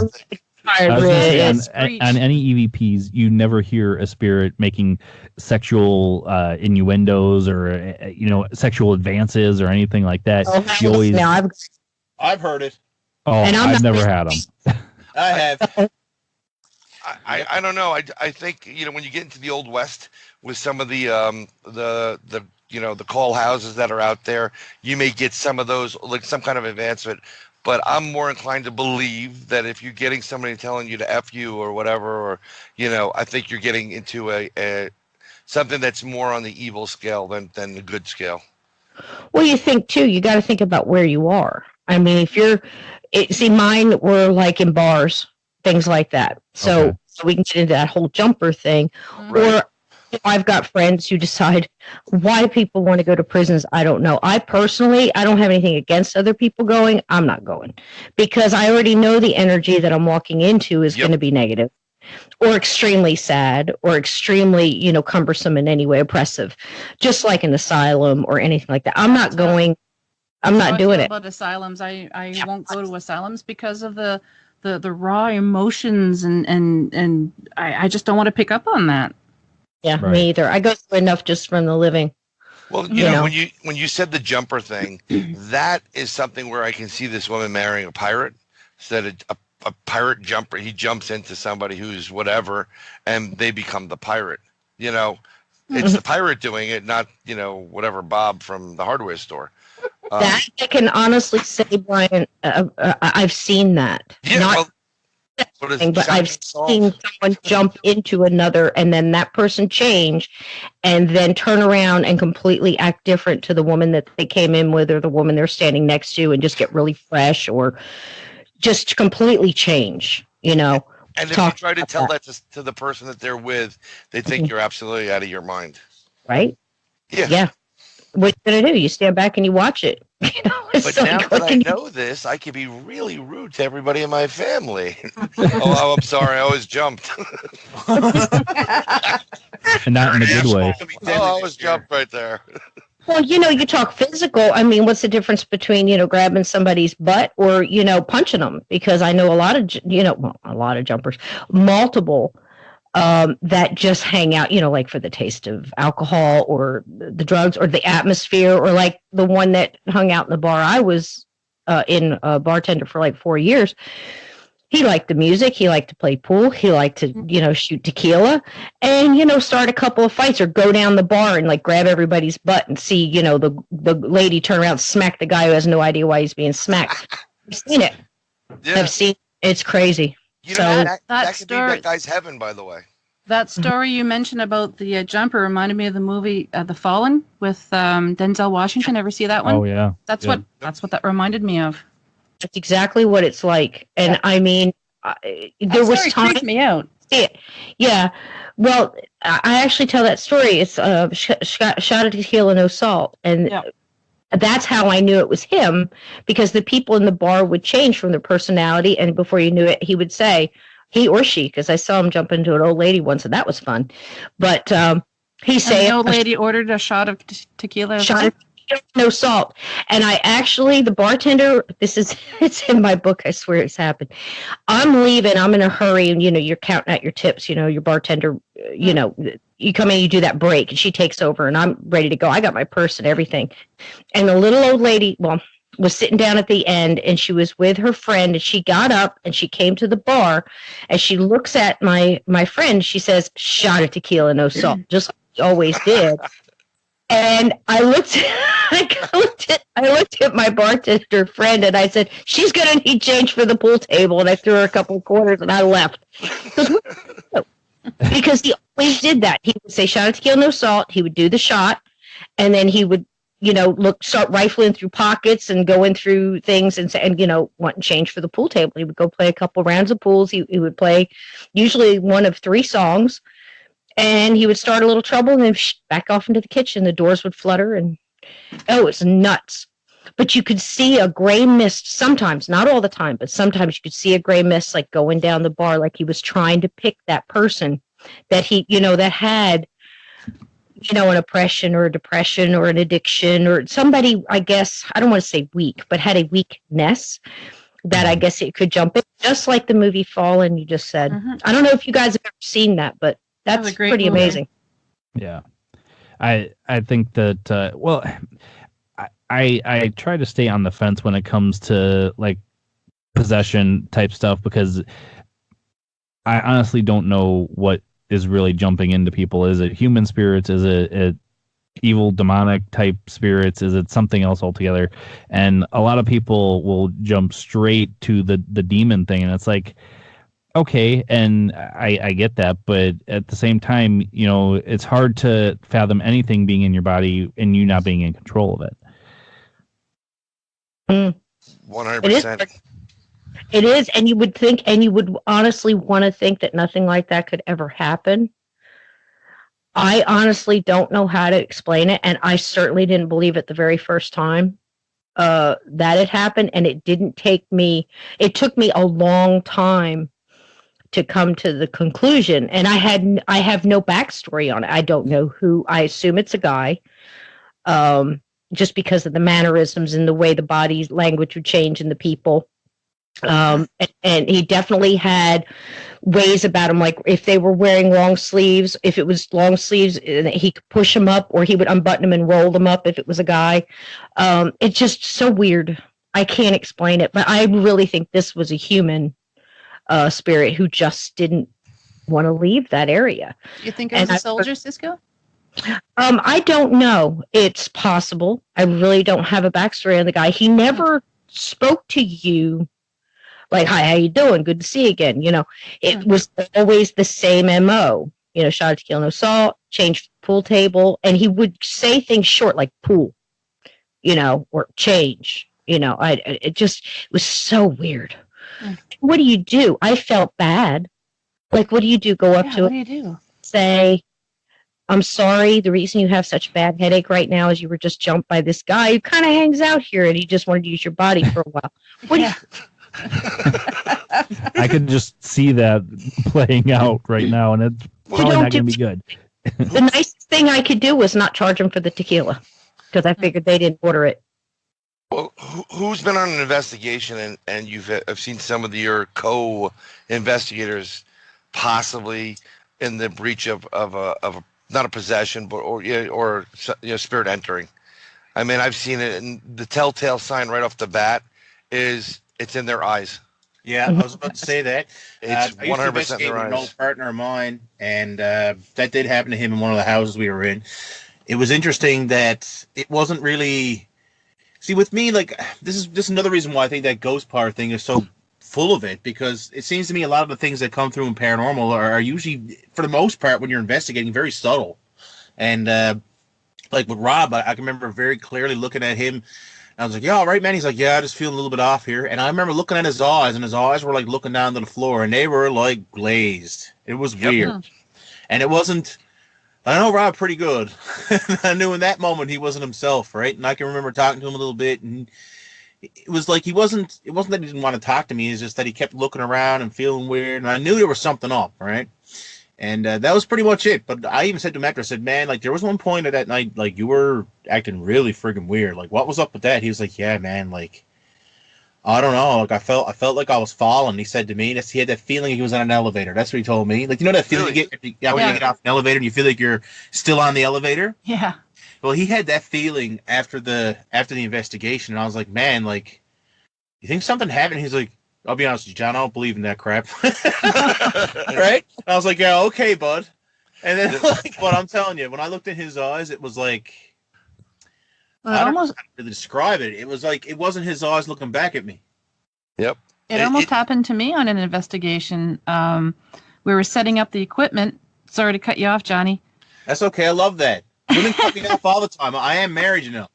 on any EVPs, you never hear a spirit making sexual innuendos or sexual advances or anything like that. You always. Now I've heard it. Oh, I've never had them. I have. I don't know. I think when you get into the Old West with some of the call houses that are out there, you may get some of those, like some kind of advancement. But I'm more inclined to believe that if you're getting somebody telling you to F you or whatever, or I think you're getting into a something that's more on the evil scale than the good scale. Well, you think too. You got to think about where you are. I mean, mine were like in bars, things like that. So we can get into that whole jumper thing. Right. Or I've got friends who decide why people want to go to prisons. I don't know. I don't have anything against other people going. I'm not going because I already know the energy that I'm walking into is going to be negative or extremely sad or extremely, cumbersome in any way, oppressive, just like an asylum or anything like that. I'm not going. I'm not doing it. About asylums, I won't go to asylums because of the raw emotions and I just don't want to pick up on that. Yeah, Right. me either. I go through enough just from the living. Well, you know, when you said the jumper thing, that is something where I can see this woman marrying a pirate. So that a pirate jumper, he jumps into somebody who's whatever, and they become the pirate. You know, it's the pirate doing it, not, you know, whatever Bob from the hardware store. That I can honestly say, Bryan, I've seen that. Yeah, Not but I've seen someone jump into another and then that person change and then turn around and completely act different to the woman that they came in with or the woman they're standing next to and just get really fresh or just completely change, you know. And if you try to tell that to the person that they're with, they think you're absolutely out of your mind. Right? Yeah. Yeah. What you gonna do? You stand back and you watch it. You know, but now that I know this, I can be really rude to everybody in my family. Oh, I'm sorry, I always jumped. And not in a good way. Oh, I always jumped right there. Well, you know, you talk physical. I mean, what's the difference between, you know, grabbing somebody's butt or, you know, punching them? Because I know a lot of, you know, well, a lot of jumpers, multiple that just hang out, you know, like for the taste of alcohol or the drugs or the atmosphere, or like the one that hung out in the bar. I was in a bartender for like 4 years. He liked the music. He liked to play pool. He liked to, you know, shoot tequila and, you know, start a couple of fights or go down the bar and like grab everybody's butt and see, you know, the lady turn around and smack the guy who has no idea why he's being smacked. I've seen it. Yeah. I've seen it's crazy. You know, that could story, be that guy's heaven, by the way. That story you mentioned about the jumper reminded me of the movie The Fallen with Denzel Washington. Ever see that one? Oh yeah. That's what that reminded me of. That's exactly what it's like. And I mean, there was time. Creeped me out. See it. Yeah. Well, I actually tell that story. It's shot of tequila, no salt. And that's how I knew it was him, because the people in the bar would change from their personality. And before you knew it, he would say, he or she, because I saw him jump into an old lady once, and that was fun. But he said, the old lady ordered a shot of tequila. Shot of tequila, no salt. And I actually, the bartender, it's in my book. I swear it's happened. I'm leaving. I'm in a hurry, and you know, you're counting out your tips. You know, your bartender. You know, you come in, you do that break, and she takes over, and I'm ready to go. I got my purse and everything. And the little old lady, was sitting down at the end, and she was with her friend, and she got up and she came to the bar, and she looks at my friend. She says, "Shot of tequila, no salt," just like she always did. And I looked at my bartender friend, and I said, "She's going to need change for the pool table." And I threw her a couple of quarters, and I left. Because he always did that. He would say, "Shot of tequila, no salt." He would do the shot, and then he would, you know, start rifling through pockets and going through things and you know, wanting change for the pool table. He would go play a couple rounds of pools. He would play usually one of 3 songs, and he would start a little trouble and then back off into the kitchen. The doors would flutter, and it's nuts. But you could see a gray mist sometimes, not all the time, but sometimes you could see a gray mist like going down the bar, like he was trying to pick that person that he, you know, that had, you know, an oppression or a depression or an addiction or somebody, I guess, I don't want to say weak, but had a weakness that I guess it could jump in, just like the movie Fallen you just said. I don't know if you guys have ever seen that, but that's pretty amazing. Yeah. I think that, well, I try to stay on the fence when it comes to like possession type stuff, because I honestly don't know what is really jumping into people. Is it human spirits? Is it evil demonic type spirits? Is it something else altogether? And a lot of people will jump straight to the demon thing, and it's like, okay, and I get that, but at the same time, you know, it's hard to fathom anything being in your body and you not being in control of it. 100%. It is, and you would think, and you would honestly want to think that nothing like that could ever happen. I honestly don't know how to explain it, and I certainly didn't believe it the very first time that it happened, and it didn't take me, it took me a long time to come to the conclusion, and I have no backstory on it. I don't know who. I assume it's a guy, just because of the mannerisms and the way the body's language would change in the people. And he definitely had ways about him, like if they were wearing long sleeves, if it was long sleeves, he could push them up, or he would unbutton them and roll them up if it was a guy. It's just so weird. I can't explain it, but I really think this was a human spirit who just didn't want to leave that area. You think it was a soldier, Sysco? I don't know. It's possible. I really don't have a backstory on the guy. He never spoke to you like, "Hi, how you doing? Good to see you again." It was always the same MO. Shot of tequila, no salt, change pool table, and he would say things short like "pool," or "change." It was so weird. What do you do? I felt bad. Like, what do you do? Go up to what do you do? Say, "I'm sorry. The reason you have such a bad headache right now is you were just jumped by this guy who kind of hangs out here, and he just wanted to use your body for a while." What do you? I could just see that playing out right now, and it's probably not going to be good. The nicest thing I could do was not charge them for the tequila, because I figured they didn't order it. Well, who's been on an investigation, and I've seen some of your co-investigators possibly in the breach of a not a possession, but or spirit entering. I mean, I've seen it, and the telltale sign right off the bat is it's in their eyes. Yeah, I was about to say that. It's 100% in their with an eyes. old partner of mine, and that did happen to him in one of the houses we were in. It was interesting that it wasn't really. See, with me, like this is another reason why I think that ghost part thing is so full of it, because it seems to me a lot of the things that come through in paranormal are usually, for the most part, when you're investigating, very subtle. And like with Rob, I can remember very clearly looking at him. I was like, "Yeah, all right, man." He's like, "Yeah, I just feel a little bit off here." And I remember looking at his eyes, and his eyes were like looking down to the floor, and they were like glazed. It was weird. And it wasn't. I know Rob pretty good. I knew in that moment he wasn't himself, right? And I can remember talking to him a little bit, and it was like it wasn't that he didn't want to talk to me. It's just that he kept looking around and feeling weird, and I knew there was something up, right? And that was pretty much it. But I even said to him after, I said, "Man, like there was one point of that night, like you were acting really friggin' weird. Like what was up with that?" He was like, "Yeah, man, like I don't know. Like I felt like I was falling." He said to me, he had that feeling he was on an elevator. That's what he told me. Like that feeling you get when you get off an elevator and you feel like you're still on the elevator. Yeah. Well, he had that feeling after the investigation, and I was like, "Man, like, you think something happened?" He's like, "I'll be honest with you, John, I don't believe in that crap." Right? And I was like, "Yeah, okay, bud." And then, but I'm telling you, when I looked in his eyes, it was like, Well, I don't know how to describe it. It was like it wasn't his eyes looking back at me. Yep. It almost happened to me on an investigation. We were setting up the equipment. Sorry to cut you off, Johnny. That's okay. I love that. Women cut me off all the time. I am married, you know.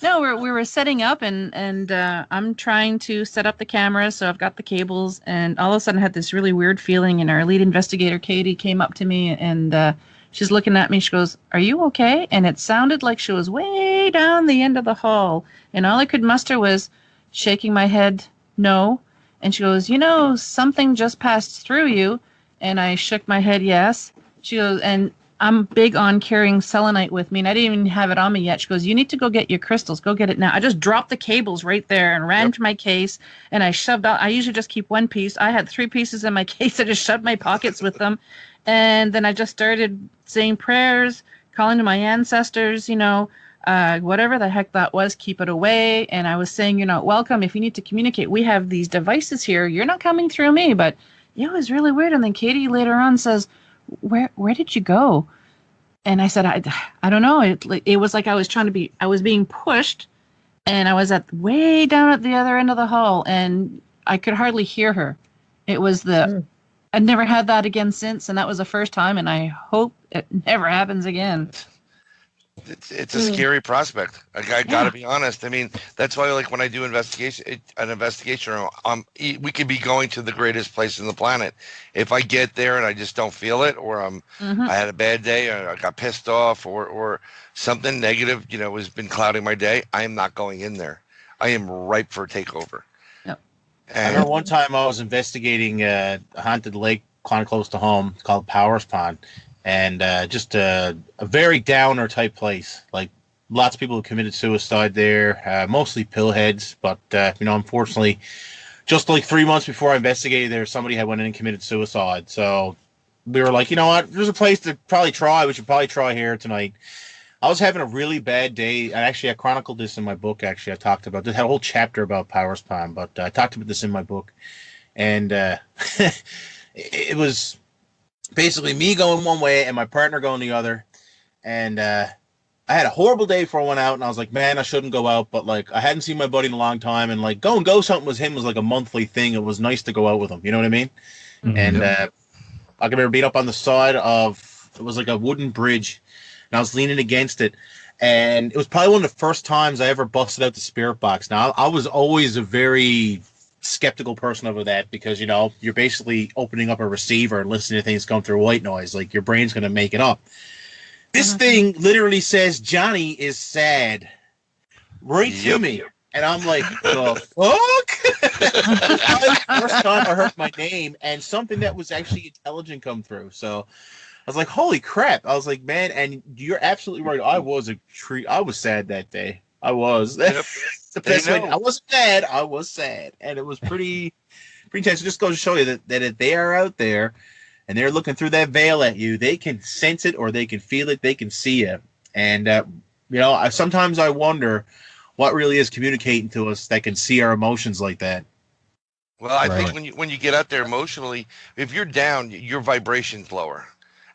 No, we were setting up, and I'm trying to set up the camera, so I've got the cables, and all of a sudden I had this really weird feeling, and our lead investigator, Katie, came up to me, and she's looking at me. She goes, "Are you okay?" And it sounded like she was way down the end of the hall, and all I could muster was shaking my head, no. And she goes, "Something just passed through you." And I shook my head, yes. She goes, and I'm big on carrying selenite with me, and I didn't even have it on me yet. She goes, "You need to go get your crystals. Go get it now." I just dropped the cables right there and ran to my case, and I shoved out. I usually just keep one piece. I had 3 pieces in my case. I just shoved my pockets with them. And then I just started saying prayers, calling to my ancestors, whatever the heck that was, keep it away. And I was saying, "You're not welcome. If you need to communicate, we have these devices here. You're not coming through me." But it was really weird. And then Katie later on says, where did you go? And I said, I don't know. It was like I was being pushed, and I was way down at the other end of the hall, and I could hardly hear her. It was I'd never had that again since, and that was the first time, and I hope it never happens again. It's a scary prospect. I gotta be honest. I mean, that's why, like, when I do an investigation, we could be going to the greatest place on the planet. If I get there and I just don't feel it, or I had a bad day, or I got pissed off, or something negative, has been clouding my day, I am not going in there. I am ripe for a takeover. Yep. I remember one time I was investigating a haunted lake kind of close to home. It's called Powers Pond. And just a very downer type place, like lots of people have committed suicide there, mostly pillheads. But, unfortunately, just like 3 months before I investigated there, somebody had went in and committed suicide. So we were like, you know what? There's a place to probably try. We should probably try here tonight. I was having a really bad day. I chronicled this in my book, actually. I talked about this. I had a whole chapter about Power Spam, but I talked about this in my book. And it was basically me going one way and my partner going the other. And I had a horrible day before I went out, and I was like, man, I shouldn't go out. But, like, I hadn't seen my buddy in a long time, and, like, go something with him was, like, a monthly thing. It was nice to go out with him. You know what I mean? Mm-hmm. And I remember being up on the side of, it was like a wooden bridge, and I was leaning against it. And it was probably one of the first times I ever busted out the spirit box. Now, I was always a very skeptical person over that because, you're basically opening up a receiver and listening to things going through white noise. Like, your brain's going to make it up. This thing literally says, Johnny is sad. Right to me. And I'm like, the fuck? That was the first time I heard my name and something that was actually intelligent come through. So I was like, holy crap. I was like, man, and you're absolutely right. I was I was sad that day. I was. Yep. The best way. I wasn't mad. I was sad. And it was pretty intense. It just goes to show you that if they are out there, and they're looking through that veil at you, they can sense it or they can feel it, they can see it. And, sometimes I wonder what really is communicating to us that can see our emotions like that. Well, I think when you get out there emotionally, if you're down, your vibration's lower.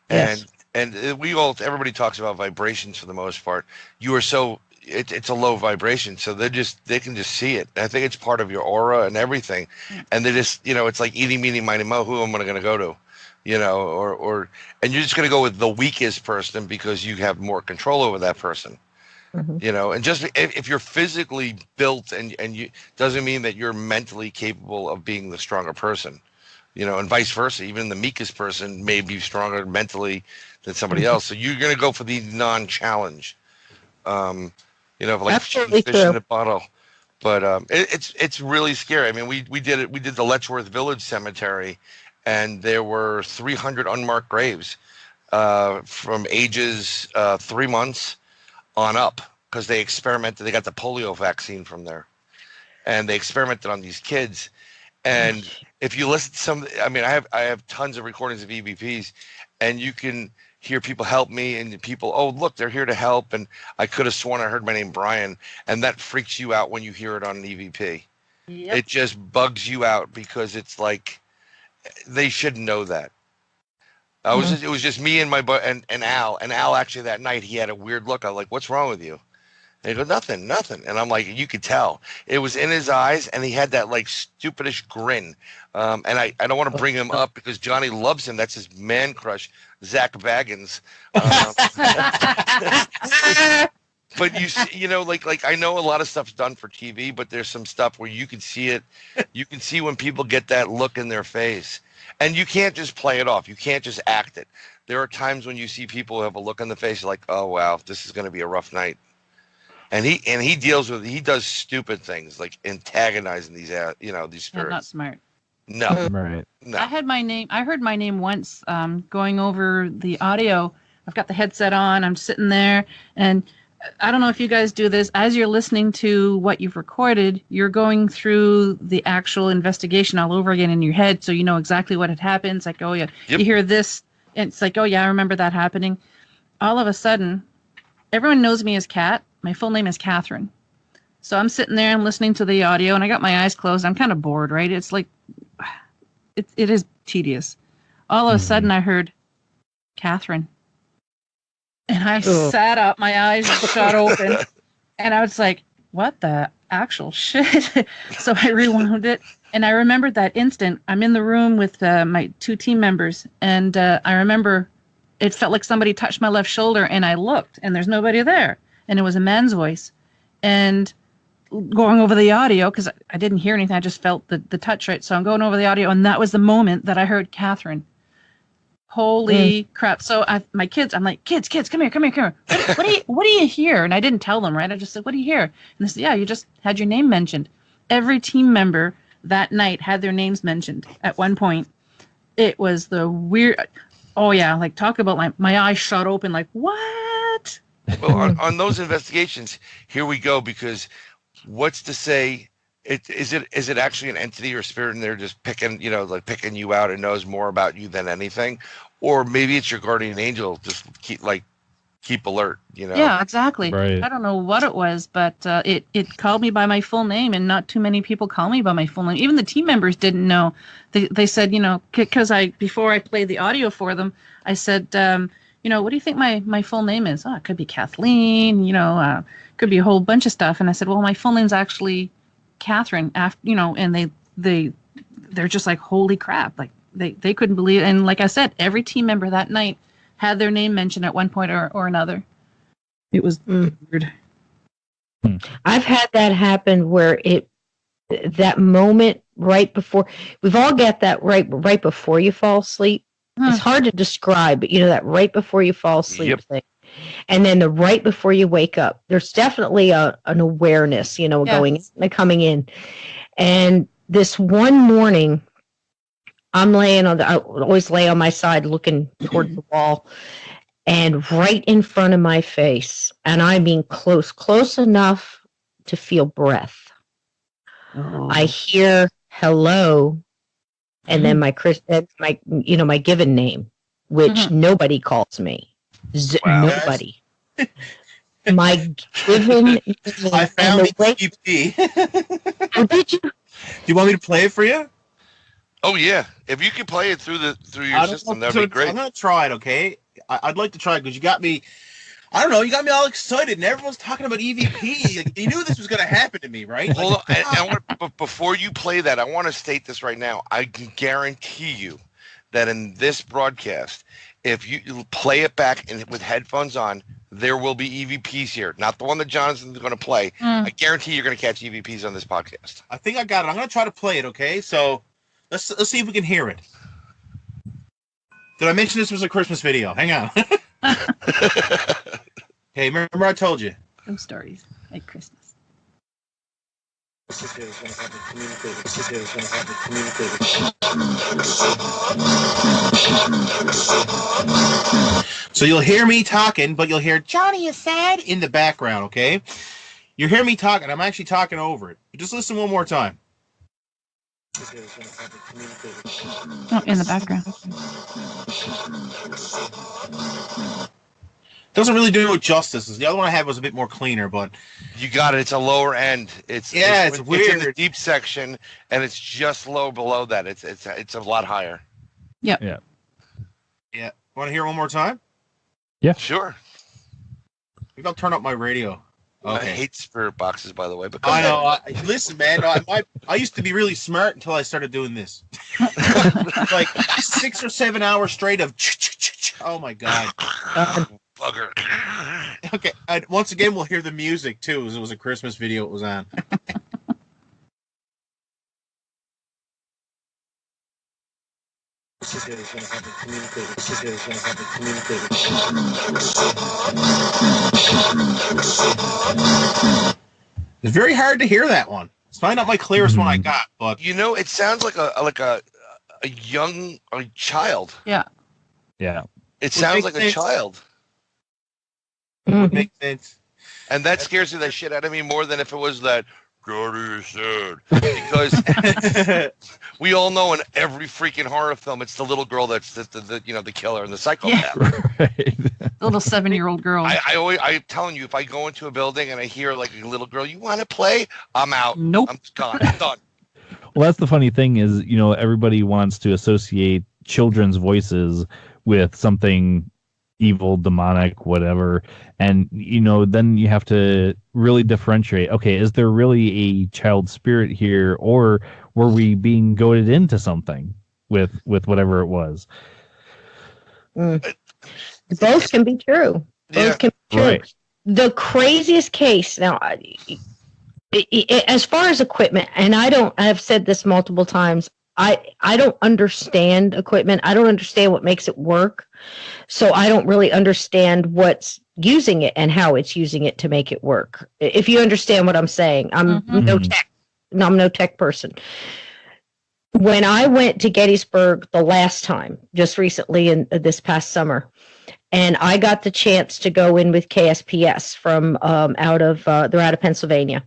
Yes. And everybody talks about vibrations for the most part. You are so, it's a low vibration, so they can just see it. I think it's part of your aura and everything. And they just, it's like eating, meeny, miny, mo, who am I going to go to? And you're just going to go with the weakest person because you have more control over that person, and just if you're physically built and you doesn't mean that you're mentally capable of being the stronger person, and vice versa. Even the meekest person may be stronger mentally than somebody else. So you're going to go for the non-challenge, like Absolutely fish in a bottle. But it's really scary. I mean, we did it. We did the Letchworth Village Cemetery. And there were 300 unmarked graves from ages 3 months on up because they experimented. They got the polio vaccine from there, and they experimented on these kids. And if you listen to some, I have tons of recordings of EVPs, and you can hear people help me, and people, oh look, they're here to help. And I could have sworn I heard my name Bryan, and that freaks you out when you hear it on an EVP. Yep. It just bugs you out because it's like. They should know that. It was just me and my and Al. And Al actually that night he had a weird look. I was like, "What's wrong with you?" And he goes, "Nothing." And I'm like, you could tell it was in his eyes, and he had that like stupidish grin. And I don't want to bring him up because Johnny loves him. That's his man crush, Zach Baggins. But you see, like I know a lot of stuff's done for TV, but there's some stuff where you can see it. You can see when people get that look in their face, and you can't just play it off. You can't just act it. There are times when you see people who have a look in the face, like, oh wow, this is going to be a rough night. And he does stupid things like antagonizing these these spirits. Yeah, not smart. No, right. No. I heard my name once going over the audio. I've got the headset on. I'm sitting there and. I don't know if you guys do this. As you're listening to what you've recorded, you're going through the actual investigation all over again in your head, so you know exactly what had happened. It's like, oh yeah, you hear this, and it's like, oh yeah, I remember that happening. All of a sudden, everyone knows me as Kat. My full name is Catherine. So I'm sitting there and listening to the audio, and I got my eyes closed. I'm kind of bored, right? It's like, it is tedious. All of a sudden, I heard Catherine. And I sat up, my eyes shot open, and I was like, what the actual shit? So I rewound it, and I remembered that instant. I'm in the room with my 2 team members, and I remember it felt like somebody touched my left shoulder, and I looked, and there's nobody there. And it was a man's voice. And going over the audio, because I didn't hear anything, I just felt the touch, right? So I'm going over the audio, and that was the moment that I heard Catherine. Holy crap. So my kids, I'm like, kids, come here. What do you hear? And I didn't tell them, right? I just said, what do you hear? And they said, yeah, you just had your name mentioned. Every team member that night had their names mentioned at one point. It was the weird, oh yeah, like talk about like my eyes shot open like, what? Well, on those investigations, here we go. Because what's to say? Is it actually an entity or spirit, and they're just picking you out and knows more about you than anything, or maybe it's your guardian angel. Just keep alert. Yeah, exactly. Right. I don't know what it was, but it called me by my full name, and not too many people call me by my full name. Even the team members didn't know. They said, because before I played the audio for them, I said, what do you think my full name is? Oh, it could be Kathleen. Could be a whole bunch of stuff. And I said, well, my full name's actually Catherine. And they're just like, holy crap! Like they couldn't believe it. And like I said, every team member that night had their name mentioned at one point or another. It was weird. I've had that happen where that moment right before, we've all got that right before you fall asleep. It's hard to describe, but that right before you fall asleep thing. And then the right before you wake up, there's definitely an awareness, going and coming in. And this one morning, I always lay on my side looking towards the wall, and right in front of my face, and I mean close enough to feel breath. Oh. I hear hello, and then my given name, which nobody calls me. Nobody. My given name. I found the EP. Oh, did you? Do you want me to play it for you? Oh yeah, if you can play it through your system, that'd be great. I'm gonna try it. Okay, I'd like to try it because you got me. I don't know. You got me all excited, and everyone's talking about EVP. You knew this was gonna happen to me, right? Hold on. But before you play that, I want to state this right now. I can guarantee you that in this broadcast, if you play it back and with headphones on, there will be EVPs here. Not the one that Jonathan's going to play. I guarantee you're going to catch EVPs on this podcast. I think I got it. I'm going to try to play it. Okay, so let's see if we can hear it. Did I mention this was a Christmas video? Hang on. Hey, remember I told you. Those stories like Christmas. So you'll hear me talking, but you'll hear Johnny is sad in the background, okay? You hear me talking. I'm actually talking over it. Just listen one more time. Oh, in the background. Doesn't really do it justice. The other one I had was a bit more cleaner, but you got it. It's a lower end. It's weird. It's in the deep section, and it's just low below that. It's a lot higher. Yep. Yeah. Want to hear it one more time? Yeah. Sure. Maybe I'll turn up my radio. Okay. I hate spirit boxes, by the way. But I know. Listen, man. I used to be really smart until I started doing this. Like 6 or 7 hours straight of. Oh my god. Bugger. Okay. Once again, we'll hear the music too. It was a Christmas video. It was on. It's very hard to hear that one. It's probably not my clearest one I got, but it sounds like a young child. Yeah. Yeah. It sounds like a child. Would make sense. And that scares the shit out of me more than if it was that Johnny is sad. Because we all know in every freaking horror film, it's the little girl that's the killer and the psychopath. Right. The little 7-year-old girl. I'm telling you, if I go into a building and I hear like a little girl, you want to play? I'm out. Nope. I'm gone. I'm done. Well, that's the funny thing is, everybody wants to associate children's voices with something evil, demonic, whatever. And, then you have to really differentiate. Okay, is there really a child spirit here, or were we being goaded into something with whatever it was? Both can be true. Both can be true. Right. The craziest case now, as far as equipment, and I've said this multiple times, I don't understand equipment. I don't understand what makes it work. So I don't really understand what's using it and how it's using it to make it work. If you understand what I'm saying, I'm no tech person. When I went to Gettysburg the last time, just recently in this past summer, And I got the chance to go in with KSPS from they're out of Pennsylvania.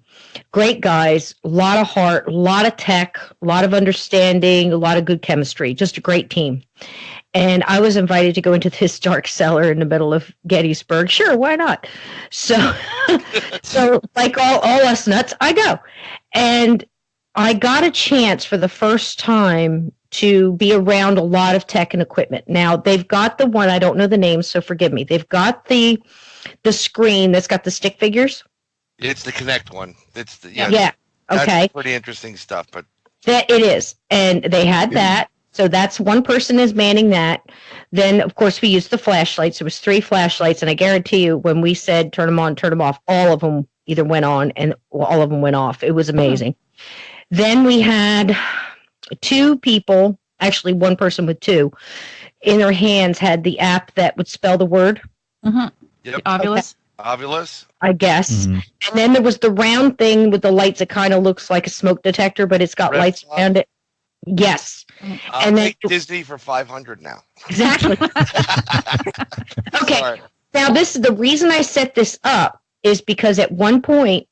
Great guys, a lot of heart, a lot of tech, a lot of understanding, a lot of good chemistry, just a great team. And I was invited to go into this dark cellar in the middle of Gettysburg. Sure, why not? So, so like all us nuts, I go. And I got a chance for the first time to be around a lot of tech and equipment. Now, they've got the one, I don't know the name, so forgive me. They've got the screen that's got the stick figures. It's the Connect one. It's the, yeah. Okay. That's pretty interesting stuff, but that it is. And they had that. So that's one person is manning that. Then, of course, we used the flashlights. There was 3 flashlights, and I guarantee you, when we said turn them on, turn them off, all of them either went on and all of them went off. It was amazing. Then we had 2 people, actually one person with 2, in their hands had the app that would spell the word. Mm-hmm. Yep. Ovulus. Ovulus. I guess. Mm-hmm. And then there was the round thing with the lights that kind of looks like a smoke detector, but it's got Red lights spot. around it. Yes. I'll And then- take Disney for $500 now. Exactly. Okay. Sorry. Now, this is the reason I set this up is because at one point,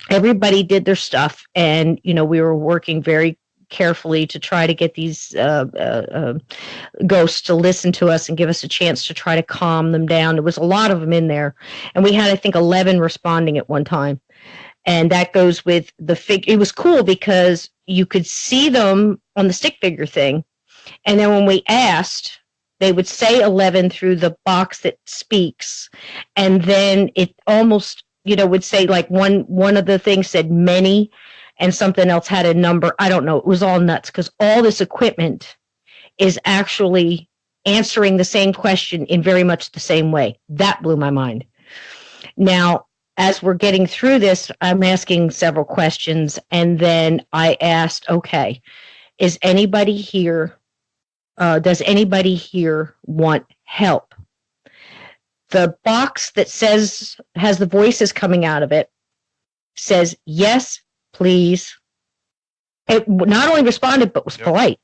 everybody did their stuff, and we were working very carefully to try to get these ghosts to listen to us and give us a chance to try to calm them down. There was a lot of them in there, and we had, I think, 11 responding at one time. And that goes with the figure. It was cool because you could see them on the stick figure thing, and then when we asked, they would say 11 through the box that speaks, and then it almost would say like one of the things said many, and something else had a number. I don't know. It was all nuts because all this equipment is actually answering the same question in very much the same way. That blew my mind. Now, as we're getting through this, I'm asking several questions, and then I asked, okay, is anybody here, does anybody here want help? The box that has the voices coming out of it says, yes, please. It not only responded, but was polite.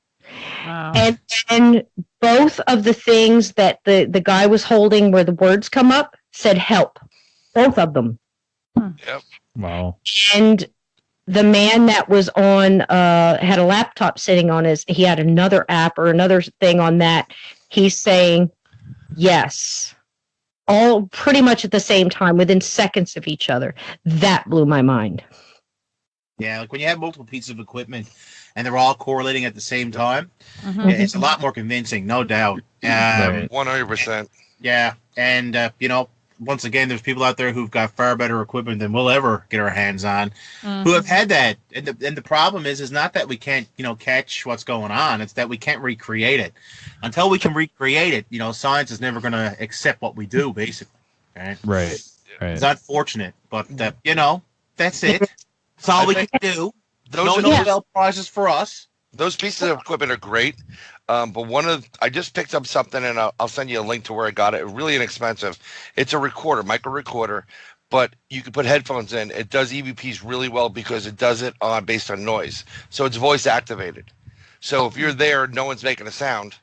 Wow. And then both of the things that the guy was holding where the words come up said help. Both of them. Yep. Wow. And the man that was on had a laptop sitting on he had another app or another thing on that. He's saying yes. All pretty much at the same time, within seconds of each other. That blew my mind. Yeah, like when you have multiple pieces of equipment and they're all correlating at the same time, Mhm. it's a lot more convincing, no doubt. Right. 100%. Yeah, and once again, there's people out there who've got far better equipment than we'll ever get our hands on, who have had that. And the problem is not that we can't catch what's going on; it's that we can't recreate it. Until we can recreate it, science is never going to accept what we do, basically. Right? Right. It's unfortunate, but that's it. That's all we can do. Those No are Nobel prizes for us. Those pieces of equipment are great, but I just picked up something, and I'll send you a link to where I got it. Really inexpensive. It's a recorder, micro recorder, but you can put headphones in. It does EVPs really well because it does it based on noise, so it's voice activated. So if you're there, no one's making a sound,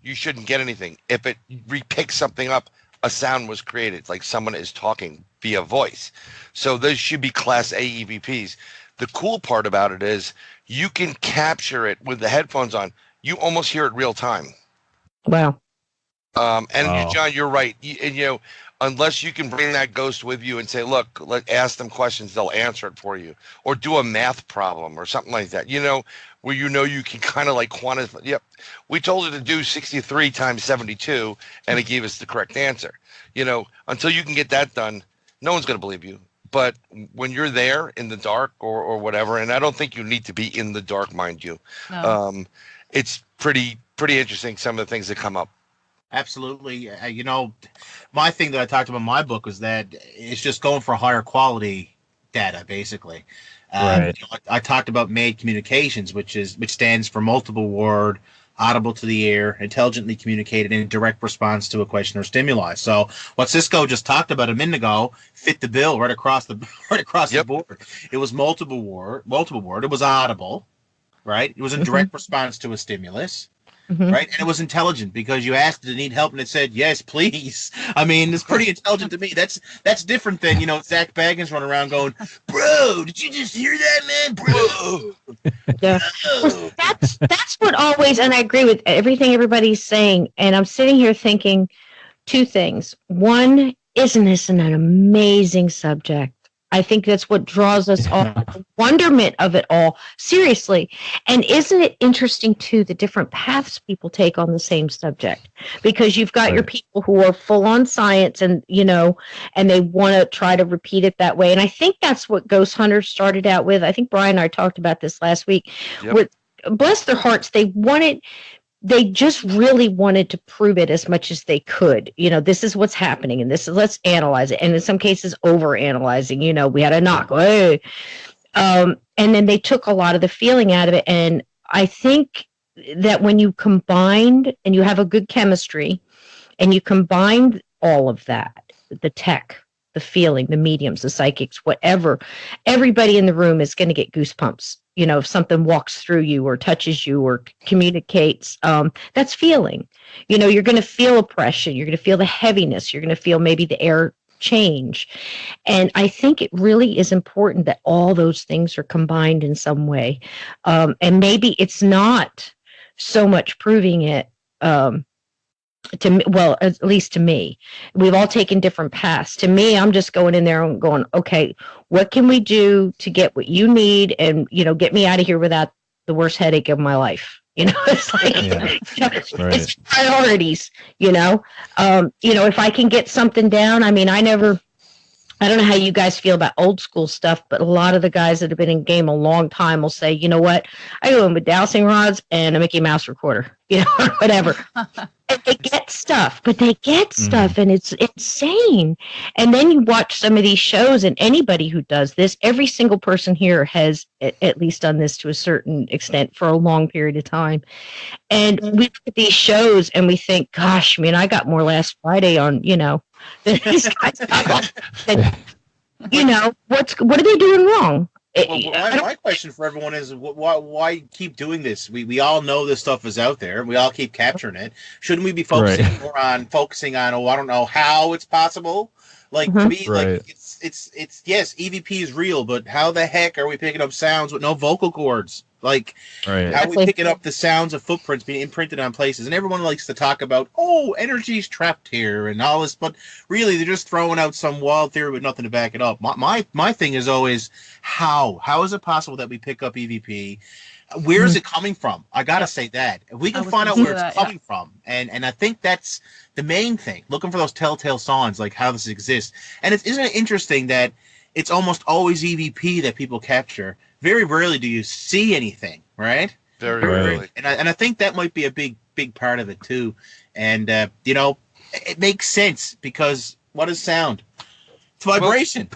you shouldn't get anything. If it picks something up, a sound was created, like someone is talking via voice. So those should be Class A EVPs. The cool part about it is you can capture it with the headphones on. You almost hear it real time. Wow. And John, you're right. Unless you can bring that ghost with you and say, look, ask them questions, they'll answer it for you. Or do a math problem or something like that, where you can kind of like quantify. Yep. We told it to do 63 times 72, and it gave us the correct answer. Until you can get that done, no one's going to believe you. But when you're there in the dark or whatever, and I don't think you need to be in the dark, mind you, No. it's pretty interesting, some of the things that come up. Absolutely. My thing that I talked about in my book was that it's just going for higher quality data, basically. Right. I talked about MADE communications, which stands for multiple word, audible to the ear, intelligently communicated in direct response to a question or stimuli. So what Sysco just talked about a minute ago fit the bill right across the board. It was multiple word. It was audible, right? It was in direct response to a stimulus. right? And it was intelligent because you asked it to need help and it said, yes, please. I mean, it's pretty intelligent to me. That's different than, Zach Baggins running around going, bro, did you just hear that, man? Bro. Yeah. Well, that's what always, and I agree with everything everybody's saying. And I'm sitting here thinking two things. One, isn't this an amazing subject? I think that's what draws us all, the wonderment of it all, seriously. And isn't it interesting, too, the different paths people take on the same subject? Because you've got your people who are full on science and, and they want to try to repeat it that way. And I think that's what Ghost Hunters started out with. I think Bryan and I talked about this last week. Yep. Bless their hearts, they just really wanted to prove it as much as they could. This is what's happening, and let's analyze it. And in some cases, over-analyzing. We had a knock, hey. And then they took a lot of the feeling out of it. And I think that when you combined, and you have a good chemistry, and you combine all of that, the tech, the feeling, the mediums, the psychics, whatever, everybody in the room is going to get goosebumps. If something walks through you or touches you or communicates, that's feeling. You're going to feel oppression. You're going to feel the heaviness. You're going to feel maybe the air change. And I think it really is important that all those things are combined in some way. And maybe it's not so much proving it at least to me. We've all taken different paths. To me, I'm just going in there and going, okay, what can we do to get what you need and, get me out of here without the worst headache of my life? It's like, it's priorities, if I can get something down. I mean, I don't know how you guys feel about old school stuff, but a lot of the guys that have been in game a long time will say, you know what, I go in with dowsing rods and a Mickey Mouse recorder, or whatever. And they get stuff, and it's insane. And then you watch some of these shows, and anybody who does this, every single person here has at least done this to a certain extent for a long period of time. And we look at these shows and we think, gosh, I got more last Friday on, than these guys. What are they doing wrong? My question for everyone is, why keep doing this? We all know this stuff is out there. We all keep capturing it. Shouldn't we be focusing more on I don't know how it's possible? Like, to me, like, it's yes, EVP is real, but how the heck are we picking up sounds with no vocal cords? Like, how are we picking up the sounds of footprints being imprinted on places? And everyone likes to talk about, energy's trapped here and all this, but really they're just throwing out some wild theory with nothing to back it up. My thing is always, how is it possible that we pick up EVP? Where is it coming from? I gotta say that. If we can find out where it's coming from, and I think that's the main thing, looking for those telltale signs, like how this exists. And isn't it interesting that it's almost always EVP that people capture? Very rarely do you see anything, right? Very rarely. And I think that might be a big part of it too. And it makes sense, because what is sound? It's vibration.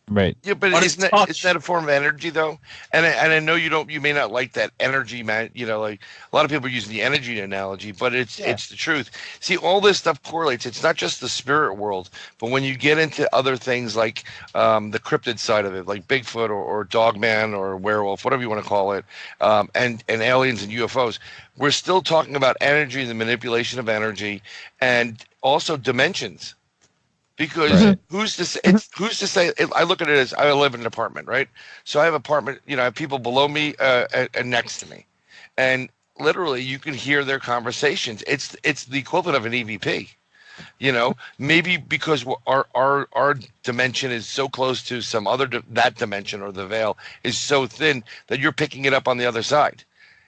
Right. Yeah, but isn't that a form of energy though? And I know you may not like that energy, man. Like a lot of people are using the energy analogy, but it's the truth. See, all this stuff correlates. It's not just the spirit world, but when you get into other things like the cryptid side of it, like Bigfoot or Dogman or werewolf, whatever you want to call it, and aliens and UFOs, we're still talking about energy and the manipulation of energy, and also dimensions. Because who's to say? I look at it as, I live in an apartment, right? So I have an apartment. I have people below me and next to me, and literally you can hear their conversations. It's the equivalent of an EVP. Maybe because our dimension is so close to some other that dimension, or the veil is so thin that you're picking it up on the other side.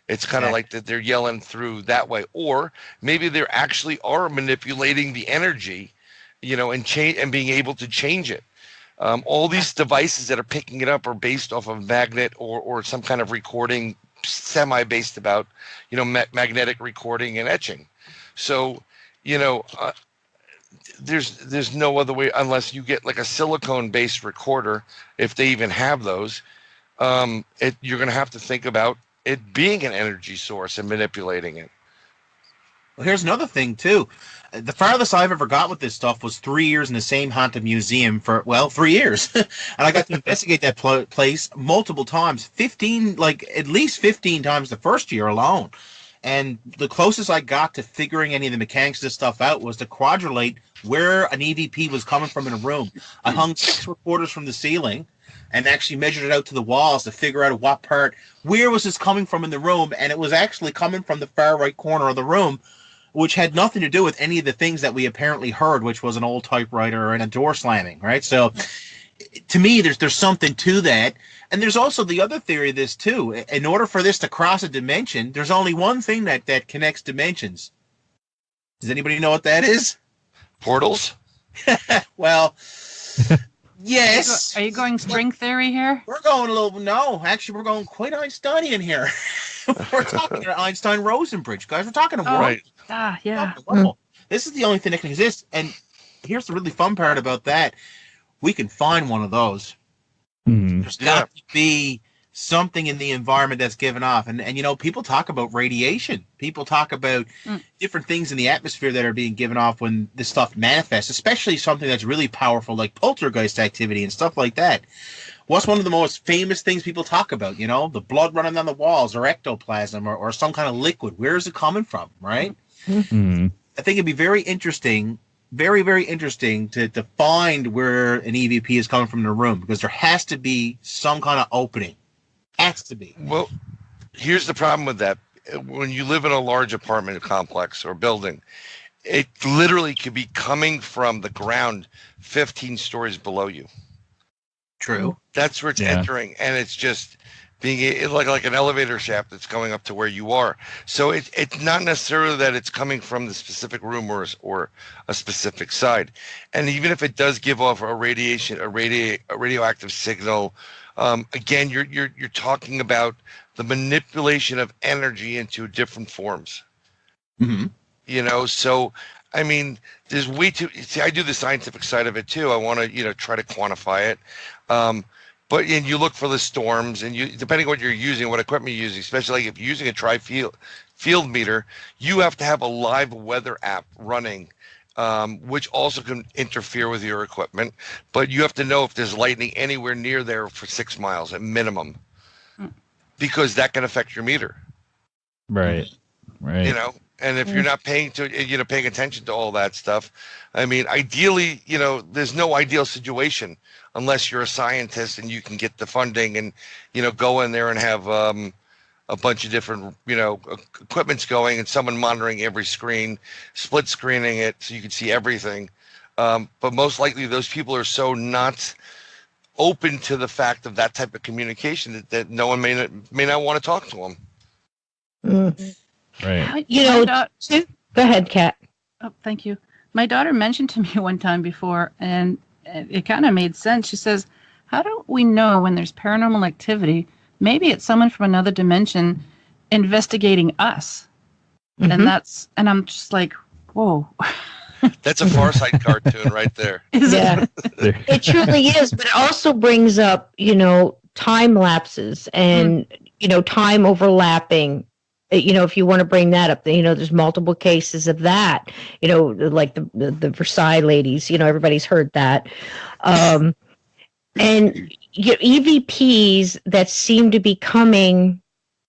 It's kind of like that they're yelling through that way, or maybe they actually are manipulating the energy. And change and being able to change it. All these devices that are picking it up are based off of magnet or some kind of recording, semi-based about, magnetic recording and etching. So, there's no other way unless you get like a silicone-based recorder, if they even have those. You're going to have to think about it being an energy source and manipulating it. Well, here's another thing too. The farthest I've ever got with this stuff was 3 years in the same haunted museum for 3 years. And I got to investigate that place multiple times, at least 15 times the first year alone. And the closest I got to figuring any of the mechanics of this stuff out was to quadrillate where an EVP was coming from in a room. I hung 6 recorders from the ceiling and actually measured it out to the walls to figure out where was this coming from in the room, and it was actually coming from the far right corner of the room, which had nothing to do with any of the things that we apparently heard, which was an old typewriter and a door slamming, right? So to me, there's something to that. And there's also the other theory of this, too. In order for this to cross a dimension, there's only one thing that connects dimensions. Does anybody know what that is? Portals? Well, yes. Are you going string theory here? We're going we're going quite Einsteinian here. We're talking Einstein-Rosen-bridge, guys. We're talking about Right. Yeah. This is the only thing that can exist. And here's the really fun part about that. We can find one of those. There's got to be something in the environment that's given off. And you know, people talk about radiation. People talk about different things in the atmosphere that are being given off when this stuff manifests, especially something that's really powerful like poltergeist activity and stuff like that. What's one of the most famous things people talk about? You know, the blood running down the walls, or ectoplasm, or some kind of liquid. Where is it coming from, right? I think it'd be very interesting, very, very interesting to find where an EVP is coming from in a room, because there has to be some kind of opening. Has to be. Well, here's the problem with that. When you live in a large apartment complex or building, it literally could be coming from the ground 15 stories below you. True. That's where it's entering, and it's just being like an elevator shaft that's going up to where you are. So it's not necessarily that it's coming from the specific room or a specific side. And even if it does give off a radioactive signal, again, you're talking about the manipulation of energy into different forms. You know, so I mean, there's way too. See, I do the scientific side of it too. I want to, try to quantify it. But you look for the storms, and depending on what you're using, what equipment you're using, especially like if you're using a field meter, you have to have a live weather app running, which also can interfere with your equipment. But you have to know if there's lightning anywhere near there for 6 miles at minimum, because that can affect your meter. Right. And if you're not paying attention to all that stuff, I mean, ideally, there's no ideal situation unless you're a scientist and you can get the funding and, go in there and have a bunch of different, equipments going and someone monitoring every screen, split screening it so you can see everything. But most likely those people are so not open to the fact of that type of communication that no one may not want to talk to them. Right. Go ahead, Kat. Oh, thank you. My daughter mentioned to me one time before, and it kind of made sense. She says, how do we know when there's paranormal activity? Maybe it's someone from another dimension investigating us. And I'm just like, whoa. That's a Far Side cartoon right there. It truly is. But it also brings up, time lapses and, time overlapping. If you want to bring that up, there's multiple cases of that, like the Versailles ladies, everybody's heard that. And EVPs that seem to be coming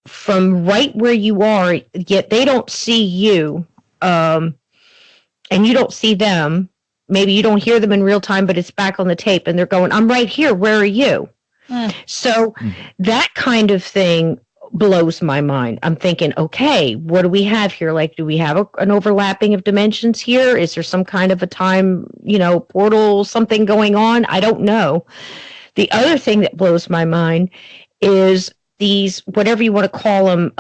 from right where you are, yet they don't see you, and you don't see them. Maybe you don't hear them in real time, but it's back on the tape and they're going, I'm right here. Where are you? So that kind of thing blows my mind. I'm thinking, okay, what do we have here? Like, do we have an overlapping of dimensions here? Is there some kind of a time, portal, something going on? I don't know. The other thing that blows my mind is these, whatever you want to call them,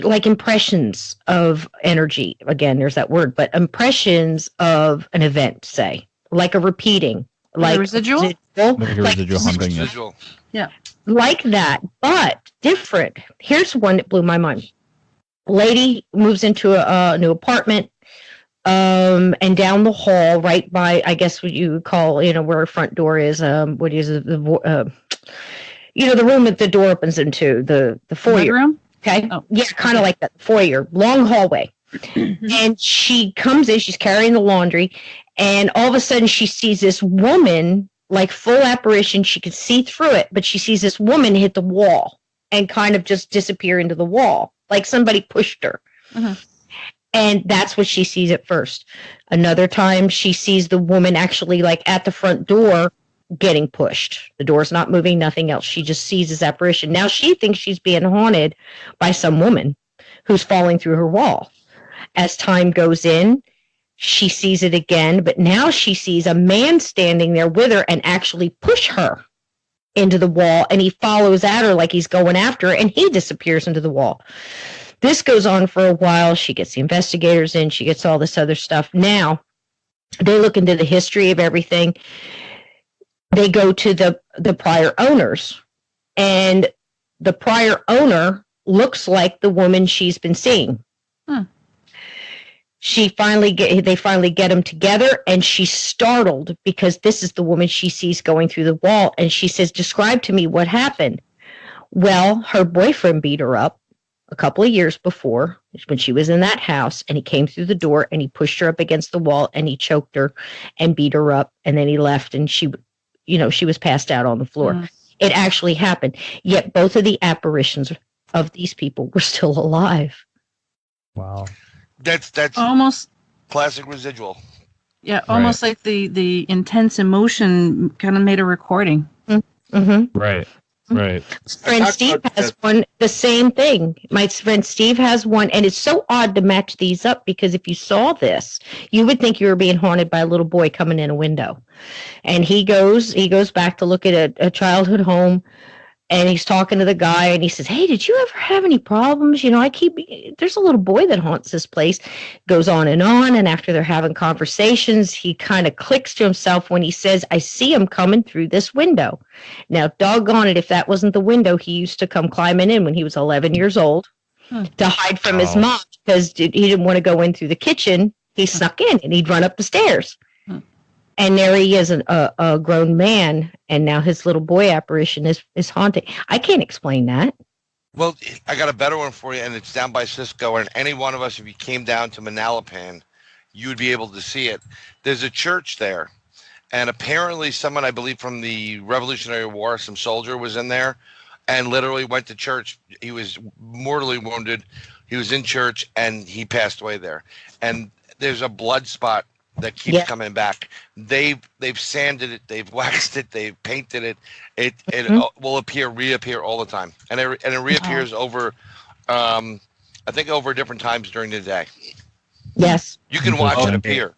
like impressions of energy. Again, there's that word, but impressions of an event, say, like a repeating, like residual, Residual. Yeah. Like that, but different. Here's one that blew my mind. Lady moves into a new apartment, and down the hall, right by, I guess what you would call, where her front door is. What is it? The room that the door opens into, the foyer. Room? Okay. Oh. Yeah, kind of like that foyer, long hallway. And she comes in. She's carrying the laundry, and all of a sudden she sees this woman. Like full apparition, she could see through it, but she sees this woman hit the wall and kind of just disappear into the wall. like somebody pushed her. And that's what she sees at first. Another time she sees the woman actually like at the front door getting pushed. The door's not moving, nothing else. She just sees this apparition. Now she thinks she's being haunted by some woman who's falling through her wall. As time goes in, she sees it again, but now she sees a man standing there with her and actually push her into the wall, and he follows at her like he's going after her, and he disappears into the wall. This goes on for a while. She gets the investigators in. She gets all this other stuff. Now, they look into the history of everything. They go to the prior owners, and the prior owner looks like the woman she's been seeing. They finally get them together, and she's startled because this is the woman she sees going through the wall. And she says, "Describe to me what happened." Well, her boyfriend beat her up a couple of years before when she was in that house, and he came through the door and he pushed her up against the wall and he choked her and beat her up, and then he left, and she was passed out on the floor. It actually happened. Yet both of the apparitions of these people were still alive. Wow. That's Almost, classic residual. yeah, almost like the intense emotion kind of made a recording. Right. Right. Friend Steve has one, the same thing. My friend Steve has one, and it's so odd to match these up because if you saw this, you would think you were being haunted by a little boy coming in a window. And he goes back to look at a childhood home, and he's talking to the guy, and he says, "Hey, did you ever have any problems? There's a little boy that haunts this place." Goes on, and after they're having conversations, he kind of clicks to himself when he says, "I see him coming through this window." Now, doggone it, if that wasn't the window he used to come climbing in when he was 11 years old to hide from his mom because he didn't want to go in through the kitchen. He snuck in, and he'd run up the stairs. And there he is, a grown man, and now his little boy apparition is haunting. I can't explain that. Well, I got a better one for you, and it's down by Sysco. And any one of us, if you came down to Manalapan, you would be able to see it. There's a church there, and apparently someone, I believe from the Revolutionary War, some soldier was in there and literally went to church. He was mortally wounded. He was in church, and he passed away there. And there's a blood spot that keeps coming back. They've sanded it, they've waxed it, they've painted it. It will reappear all the time, and it reappears over, I think over different times during the day. Yes, you can watch it appear.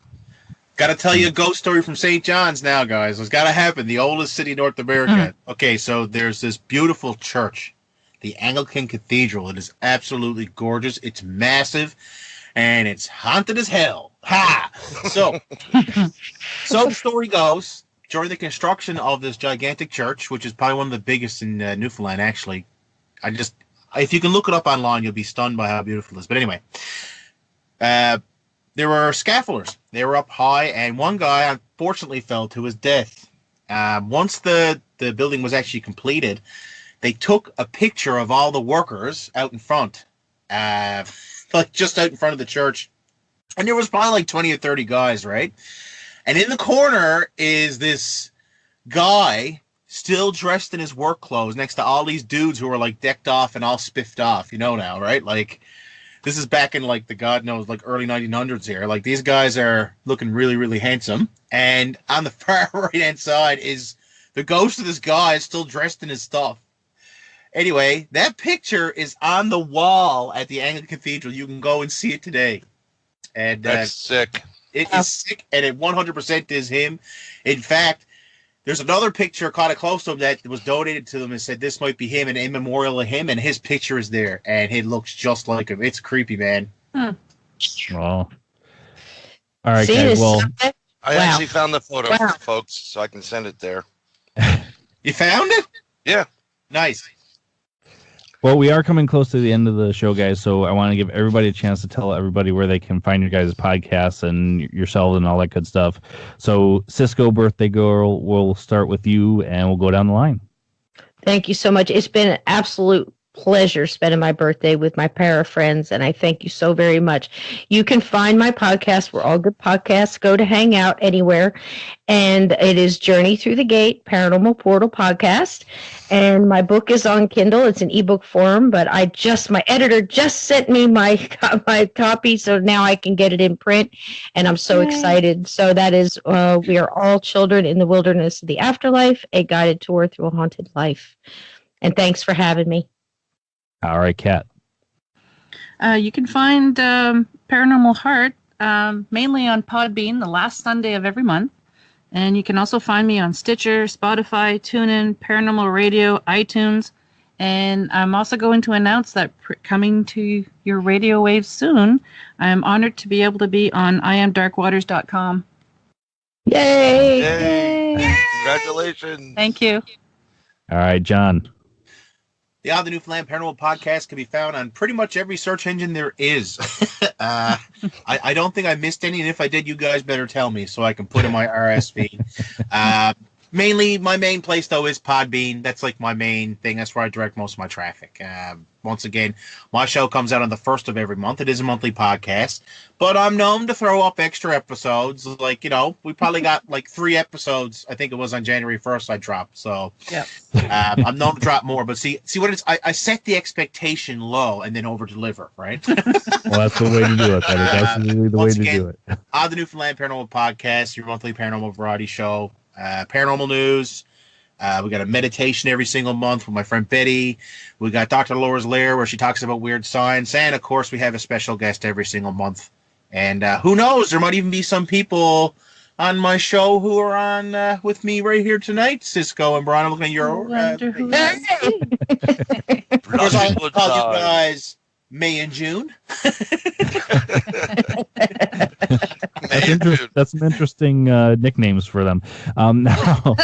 Got to tell you a ghost story from St. John's now, guys. It's got to happen. The oldest city in North America. Okay, so there's this beautiful church, the Anglican Cathedral. It is absolutely gorgeous. It's massive, and it's haunted as hell. Ha! So the story goes, during the construction of this gigantic church, which is probably one of the biggest in Newfoundland, actually, if you can look it up online, you'll be stunned by how beautiful it is. But anyway, there were scaffolders. They were up high, and one guy unfortunately fell to his death. Once the building was actually completed, they took a picture of all the workers out in front, like just out in front of the church. And there was probably like 20 or 30 guys, right? And in the corner is this guy still dressed in his work clothes next to all these dudes who are like decked off and all spiffed off, now, right? Like, this is back in like the God knows, like early 1900s here. Like, these guys are looking really, really handsome. And on the far right-hand side is the ghost of this guy still dressed in his stuff. Anyway, that picture is on the wall at the Anglican Cathedral. You can go and see it today. And that's sick. It is sick, and it 100% is him. In fact, there's another picture kind of close to him that was donated to them and said this might be him, and in memorial to him, and his picture is there, and it looks just like him. It's creepy, man. Well, all right, guys. Well, I actually found the photo, folks, so I can send it there. You found it? Yeah. Nice. Well, we are coming close to the end of the show, guys, so I want to give everybody a chance to tell everybody where they can find your guys' podcasts and yourselves and all that good stuff. So, Sysco Birthday Girl, we'll start with you, and we'll go down the line. Thank you so much. It's been an absolute pleasure spending my birthday with my para friends, and I thank you so very much. You can find my podcast where all good podcasts go to hang out anywhere, and it is Journey Through the Gate, Paranormal Portal Podcast, and my book is on Kindle. It's an ebook form, but my editor just sent me my copy, so now I can get it in print, and I'm so excited. So that is We Are All Children in the Wilderness of the Afterlife, a guided tour through a haunted life. And thanks for having me. All right, Kat. You can find Paranormal Heart mainly on Podbean the last Sunday of every month. And you can also find me on Stitcher, Spotify, TuneIn, Paranormal Radio, iTunes. And I'm also going to announce that coming to your radio waves soon, I am honored to be able to be on IamDarkWaters.com. Yay! Yay! Congratulations. Thank you. All right, John. The Newfoundland Paranormal Podcast can be found on pretty much every search engine there is. I don't think I missed any, and if I did, you guys better tell me so I can put in my RSS feed. Mainly, my main place, though, is Podbean. That's like my main thing. That's where I direct most of my traffic. Once again, my show comes out on the 1st of every month. It is a monthly podcast, but I'm known to throw up extra episodes. Like, we probably got like 3 episodes. I think it was on January 1st I dropped. So yeah, I'm known to drop more. But see what it's. I set the expectation low and then over deliver. Right. Well, that's the way to do it. That's really the way to do it. The Newfoundland Paranormal Podcast, your monthly paranormal variety show. Paranormal news. We got a meditation every single month with my friend Betty. We got Dr. Laura's Lair where she talks about weird science. And, of course, we have a special guest every single month. And who knows? There might even be some people on my show who are on with me right here tonight. Sysco and Bryan, I'm looking at your... Because I call you guys May and June. That's some interesting nicknames for them. Now,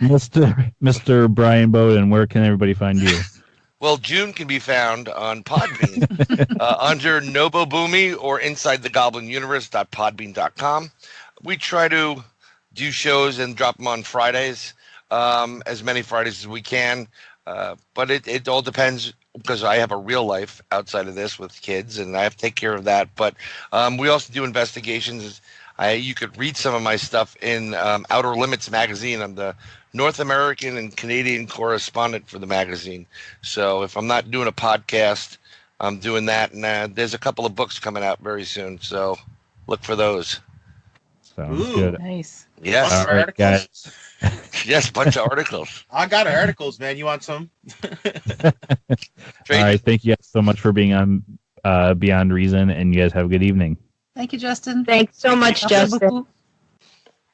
Mr. Bryan Bowden, where can everybody find you? Well, June can be found on Podbean under NoBoBuMe or inside the Goblin Universe.podbean.com. We try to do shows and drop them on Fridays, as many Fridays as we can. But it all depends, because I have a real life outside of this with kids, and I have to take care of that. But we also do investigations. You could read some of my stuff in Outer Limits magazine. I'm the North American and Canadian correspondent for the magazine. So if I'm not doing a podcast, I'm doing that. And there's a couple of books coming out very soon. So look for those. Sounds good. Nice. Yes. All right, guys. Yes, bunch of articles. I got articles, man. You want some? All right. Thank you guys so much for being on Beyond Reason, and you guys have a good evening. Thank you, Justin. Thanks so much, Justin.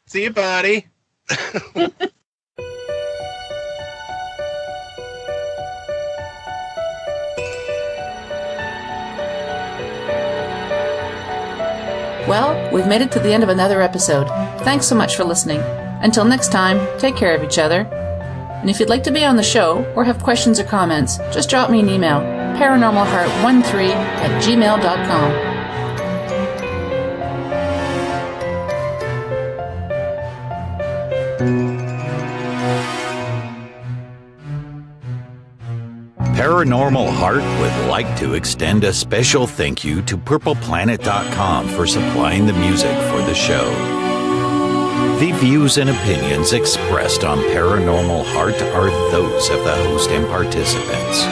See you, buddy. Well, we've made it to the end of another episode. Thanks so much for listening. Until next time, take care of each other. And if you'd like to be on the show or have questions or comments, just drop me an email, paranormalheart13@gmail.com. Paranormal Heart would like to extend a special thank you to PurplePlanet.com for supplying the music for the show. The views and opinions expressed on Paranormal Heart are those of the host and participants.